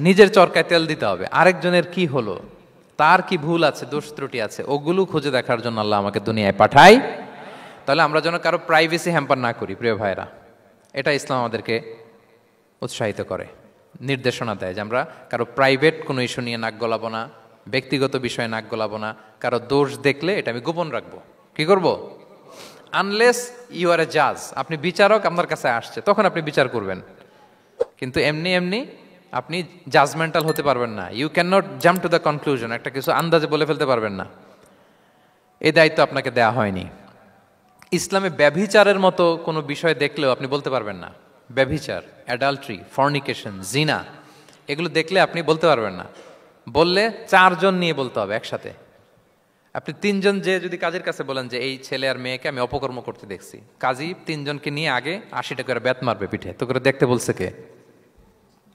নিজের চরকায় তেল দিতে হবে, আরেকজনের কি হলো, তার কি ভুল আছে, দোষ ত্রুটি আছে, ওগুলো খুঁজে দেখার জন্য আল্লাহ আমাকে দুনিয়ায় পাঠাই। তাহলে আমরা যেন কারো প্রাইভেসি হ্যাম্পার না করি প্রিয় ভাইরা, এটা ইসলাম আমাদেরকে উৎসাহিত করে, নির্দেশনা দেয় যে আমরা কারো প্রাইভেট কোনো ইস্যু নিয়ে নাক গলাবো না, ব্যক্তিগত বিষয়ে নাক গলাবো না, কারো দোষ দেখলে এটা আমি গোপন রাখবো। কি করব? আনলেস ইউ আর এ জাজ, আপনি বিচারক, আপনার কাছে আসছে, তখন আপনি বিচার করবেন, কিন্তু এমনি এমনি আপনি জাজমেন্টাল হতে পারবেন না। You can not jump to the conclusion, একটা কিছু আন্দাজে বলে ফেলতে পারবেন না, এই দায়িত্ব আপনাকে দেয়া হয়নি। ইসলামে ব্যভিচারের মতো কোনো বিষয় দেখলেও আপনি বলতে পারবেন না। ব্যভিচার, অ্যাডাল্ট্রি, ফর্নিকেশন, জিনা, এগুলো দেখলে আপনি বলতে পারবেন না। বললে 4 জন নিয়ে বলতে হবে একসাথে। আপনি 3 জন যে যদি কাজের কাছে বলেন যে এই ছেলে আর মেয়েকে আমি অপকর্ম করতে দেখছি, কাজী 3 জনকে নিয়ে আগে 80 টাকা করে ব্যাত মারবে পিঠে, তো করে দেখতে বলছে কে?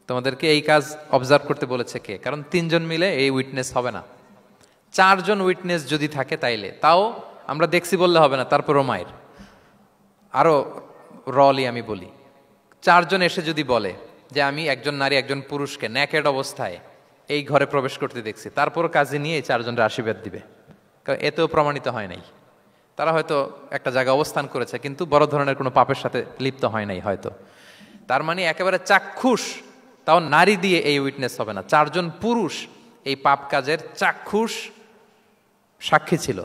তোমাদেরকে এই কাজ অবজার্ভ করতে বলেছে কে? কারণ 3 জন মিলে এই উইটনেস হবে না। 4 জন উইটনেস যদি থাকে তাইলে তাও আমরা দেখছি বললে হবে না, তারপরও মায়ের। আরো রলি আমি বলি, 4 জন এসে যদি বলে যে আমি একজন নারী একজন পুরুষকে ন্যাকেড অবস্থায় এই ঘরে প্রবেশ করতে দেখছি, তারপরও কাজে নিয়ে 4 জনের আশীর্বাদ দিবে, কারণ এতেও প্রমাণিত হয় নাই। তারা হয়তো একটা জায়গায় অবস্থান করেছে কিন্তু বড় ধরনের কোনো পাপের সাথে লিপ্ত হয় নাই হয়তো। তার মানে একেবারে চাক্ষুষ, তাও নারী দিয়ে এই উইটনেস হবে না, 4 জন পুরুষ এই পাপ কাজের চাক্ষুষ সাক্ষী ছিল,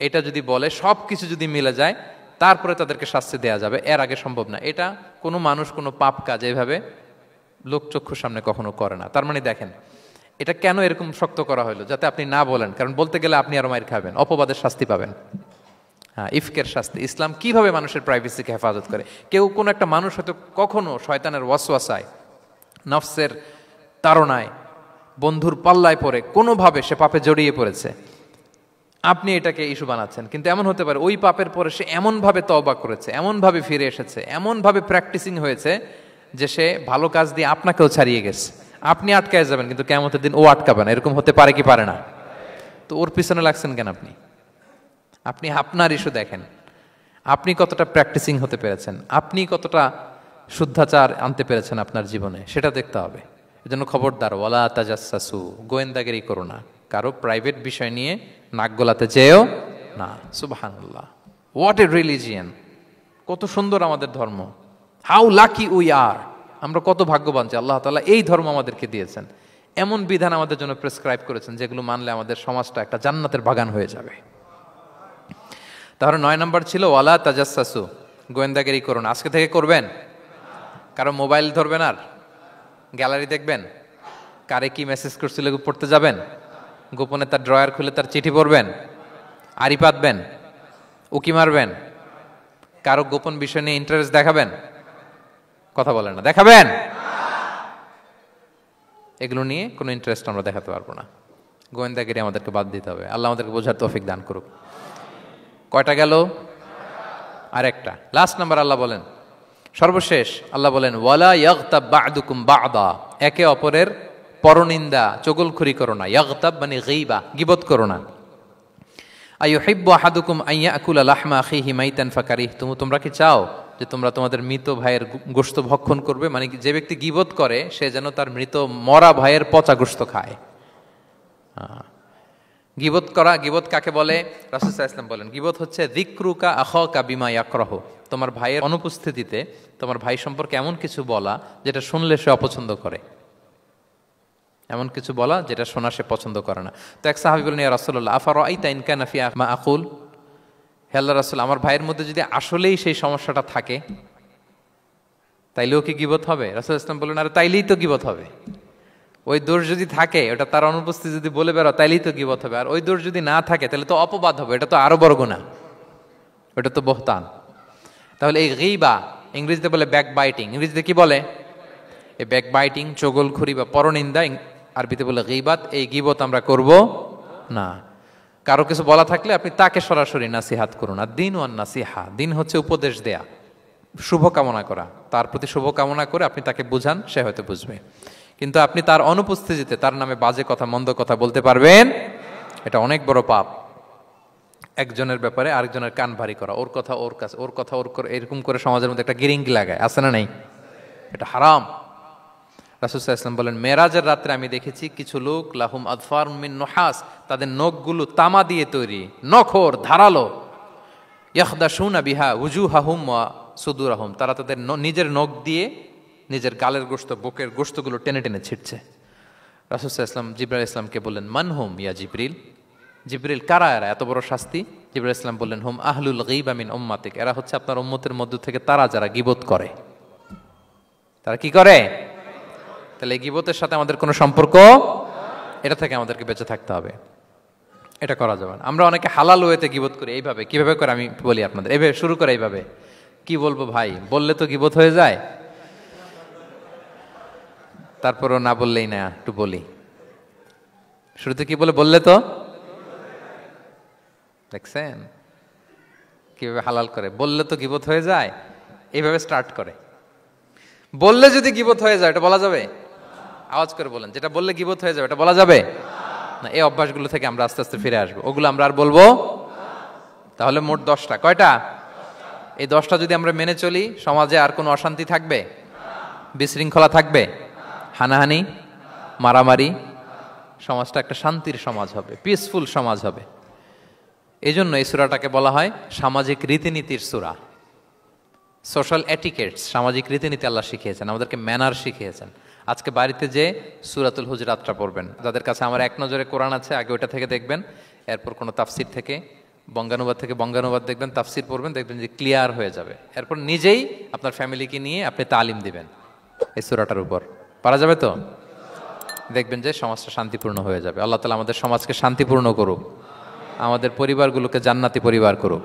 এটা যদি বলে, সব কিছু যদি মিলে যায়, তারপরে তাদেরকে শাস্তি দেয়া যাবে, এর আগে সম্ভব না। এটা কোনো মানুষ কোনো পাপ কাজ এভাবে লোকচক্ষুর সামনে কখনো করে না। তার মানে দেখেন এটা কেন এরকম শক্ত করা হলো, যাতে আপনি না বলেন, কারণ বলতে গেলে আপনি আরো মাইর খাবেন, অপবাদের শাস্তি পাবেন। হ্যাঁ, ইফকের শাস্তি। ইসলাম কিভাবে মানুষের প্রাইভেসিকে হেফাজত করে। কেউ কোনো একটা মানুষ হয়তো কখনো শয়তানের ওয়াসওয়াসায়, নফসের তাড়নায়, বন্ধুর পাল্লায় পড়ে কোনোভাবে সে পাপে জড়িয়ে পড়েছে, আপনি এটাকে ইস্যু বানাচ্ছেন, কিন্তু এমন হতে পারে ওই পাপের পরে সে এমনভাবে তওবা করেছে, এমনভাবে ফিরে এসেছে, এমনভাবে প্র্যাকটিসিং হয়েছে যে সে ভালো কাজ দিয়ে আপনাকেও ছাড়িয়ে গেছে। আপনি আটকায় যাবেন কিন্তু কিয়ামতের দিন ও আটকাবে না। এরকম হতে পারে কি পারে না? তো ওর পিছনে লাগছেন কেন আপনি? আপনি আপনার ইস্যু দেখেন, আপনি কতটা প্র্যাকটিসিং হতে পেরেছেন, আপনি কতটা শুদ্ধাচার আনতে পেরেছেন আপনার জীবনে, সেটা দেখতে হবে। এজন্য খবরদার, ওয়ালা তাজাসসু, গোয়েন্দাগিরি করো না, কারো প্রাইভেট বিষয় নিয়ে নাক গলাতে যেও না। সুবহানাল্লাহ, হোয়াট এ রিলিজিয়ান! কত সুন্দর আমাদের ধর্ম, হাউ লাকি উই আর! আমরা কত ভাগ্যবান যে আল্লাহ তাআলা এই ধর্ম আমাদেরকে দিয়েছেন, এমন বিধান আমাদের জন্য প্রেসক্রাইব করেছেন যেগুলো মানলে আমাদের সমাজটা একটা জান্নাতের বাগান হয়ে যাবে। তাহলে 9 নম্বর ছিল ওয়ালা তাজাসসু, গোয়েন্দাগিরি করুন। আজকে থেকে করবেন? কারো মোবাইল ধরবেন আর গ্যালারি দেখবেন? কারে কি মেসেজ করছিল পড়তে যাবেন? গোপনে তার ড্রয়ার খুলে তার চিঠি পড়বেন? আড়ি পাতবেন? উকি মারবেন? কারো গোপন বিষয় নিয়ে ইন্টারেস্ট দেখাবেন? কথা বলেন না, দেখাবেন? এগুলো নিয়ে কোনো ইন্টারেস্ট আমরা দেখাতে পারবো না। গোয়েন্দাগিরি আমাদেরকে বাদ দিতে হবে। আল্লাহ আমাদেরকে বোঝার তৌফিক দান করুক। কয়টা গেল? আর একটা, লাস্ট নাম্বার। আল্লাহ বলেন, সর্বশেষ আল্লাহ বলেন, ওয়ালা ইয়াগতাব বা'দুকুম বা'দা, একে অপরের পরনিন্দা চগলখড়ি করো না। ইয়াগতাব মানে গীবা, গীবত করো না। আইয়ুহিব্বু আহাদুকুম আন ইয়াকুলা লাহমা আখিহি মাইতান ফাকারিহতুম, তোমরা কি চাও যে তোমরা তোমাদের মৃত ভাইয়ের গোশত ভক্ষণ করবে? মানে যে ব্যক্তি গীবত করে সে যেন তার মৃত মরা ভাইয়ের পচা গোশত খায়। গীবত করা, গীবত কাকে বলে? রাসূল সাল্লাল্লাহু আলাইহি ওয়াসাল্লাম বলেন, গীবত হচ্ছে যিকরুকা আখাকা বিমা ইয়াকরাহু, তোমার ভাইয়ের অনুপস্থিতিতে তোমার ভাই সম্পর্কে এমন কিছু বলা যেটা শুনলে সে অপছন্দ করে, এমন কিছু বলা যেটা শোনা সে পছন্দ করে না। তো এক সাহাবী বলেন, ইয়া রাসূলুল্লাহ আফারাআইতা ইন কানা ফি মা আকুল, হে আল্লাহর রাসূল, আমার ভাইয়ের মধ্যে যদি আসলেই সেই সমস্যাটা থাকে তাইলেও কি গীবত হবে? রাসূল সাল্লাল্লাহু আলাইহি ওয়াসাল্লাম বললেন, আরে তাইলেই তো গীবত হবে। ওই দোষ যদি থাকে, ওটা তার অনুপস্থিতি যদি বলে বেরো তাইলেই তো গীবত হবে। আর ওই দোষ যদি না থাকে তাহলে তো অপবাদ হবে, এটা তো আরো বড় গুনাহ, ওটা তো বহতান। তাহলে এই গীবা ইংরেজিতে বলে ব্যাক বাইটিং। ইংরেজিতে কি বলে? এই ব্যাক বাইটিং, চগলখড়ি বা পরনিন্দা, আরবিতে বলে গীবাত। এই গীবত আমরা করব না। কারো কিছু বলা থাকলে আপনি তাকে সরাসরি নাসিহাত করুন। আর দিন ওয়ান নাসিহা, দিন হচ্ছে উপদেশ দেয়া, শুভ কামনা করা, তার প্রতি শুভ কামনা করে আপনি তাকে বুঝান, সে হয়তো বুঝবে। কিন্তু আপনি তার অনুপস্থিতিতে তার নামে বাজে কথা, মন্দ কথা বলতে পারবেন? এটা অনেক বড় পাপ। একজনের ব্যাপারে আরেকজনের কান ভারী করা, ওর কথা ওর কাছে, ওর কথা ওর করে, এরকম করে সমাজের মধ্যে একটা গিরিঙ্গি লাগায়, আছে না নাই? এটা হারাম। রাসূল সাল্লাল্লাহু আলাইহি ওয়াসাল্লাম বলেন, মেরাজের রাত্রে আমি দেখেছি কিছু লোক লাহুম আদফার মিন নুহাস, তাদের নখগুলো তামা দিয়ে তৈরি, নখর ধারালো। ইয়াখদাশুনা বিহা উজুহাহুম ওয়া সুদুরাহুম, তারা তাদের নিজের নখ দিয়ে নিজের গালের গোশত, বুকের গোশতগুলো টেনে টেনে ছিটছে। রাসূল সাল্লাল্লাহু আলাইহি ওয়াসাল্লাম জিবরাইল আলাইহিস সালামকে বললেন, মানহুম ইয়া জিবরিল, জিবরিল কারা এরা, এত বড় শাস্তি? জিবরাইল আলাইহিস সালাম বললেন, হুম আহলুল গীবা মিন উম্মাতিক, এরা হচ্ছে আপনার উম্মতের মধ্য থেকে তারা যারা গীবত করে। তারা কি করে? তাহলে গীবতের সাথে আমাদের কোনো সম্পর্ক, এটা থেকে আমাদেরকে বেঁচে থাকতে হবে, এটা করা যাবে না। আমরা অনেকে হালাল ওয়েতে গীবত করি। এইভাবে কিভাবে করে আমি বলি আপনাদের, এইভাবে শুরু করে, এইভাবে কি বলবো ভাই, বললে তো গীবত হয়ে যায়, তারপরও না বললেই না, একটু বলি। শুরুতে কি বলে? বললে তো, দেখছেন কিভাবে হালাল করে, বললে তো গীবত হয়ে যায়, এইভাবে স্টার্ট করে। বললে যদি গীবত হয়ে যায় এটা বলা যাবে? আওয়াজ করে বলেন, যেটা বললে গীবত হয়ে যাবে এটা বলা যাবে না। এই অভ্যাসগুলো থেকে আমরা আস্তে আস্তে ফিরে আসবো, ওগুলো আমরা আর বলবো। তাহলে মোট 10টা, কয়টা? এই 10টা যদি আমরা মেনে চলি, সমাজে আর কোনো অশান্তি থাকবে? বিশৃঙ্খলা থাকবে? হানাহানি, মারামারি? সমাজটা একটা শান্তির সমাজ হবে, পিসফুল সমাজ হবে। এই জন্য এই সূরাটাকে বলা হয় সামাজিক রীতিনীতির সূরা, সোশ্যাল এটিকেটস। সামাজিক রীতিনীতি আল্লাহ শিখিয়েছেন আমাদেরকে, ম্যানার শিখিয়েছেন। আজকে বাড়িতে যে সূরাতুল হুজুরাতটা পড়বেন, যাদের কাছে আমার এক নজরে কোরআন আছে, আগে ওটা থেকে দেখবেন, এরপর কোনো তাফসির থেকে, বঙ্গানুবাদ থেকে বঙ্গানুবাদ দেখবেন, তাফসির পড়বেন, দেখবেন যে ক্লিয়ার হয়ে যাবে। এরপর নিজেই আপনার ফ্যামিলিকে নিয়ে আপনি তালিম দিবেন এই সূরাটার উপর, পারা যাবে তো? দেখবেন যে সমাজটা শান্তিপূর্ণ হয়ে যাবে। আল্লাহ তাআলা আমাদের সমাজকে শান্তিপূর্ণ করুক, আমাদের পরিবারগুলোকে জান্নাতি পরিবার করুক।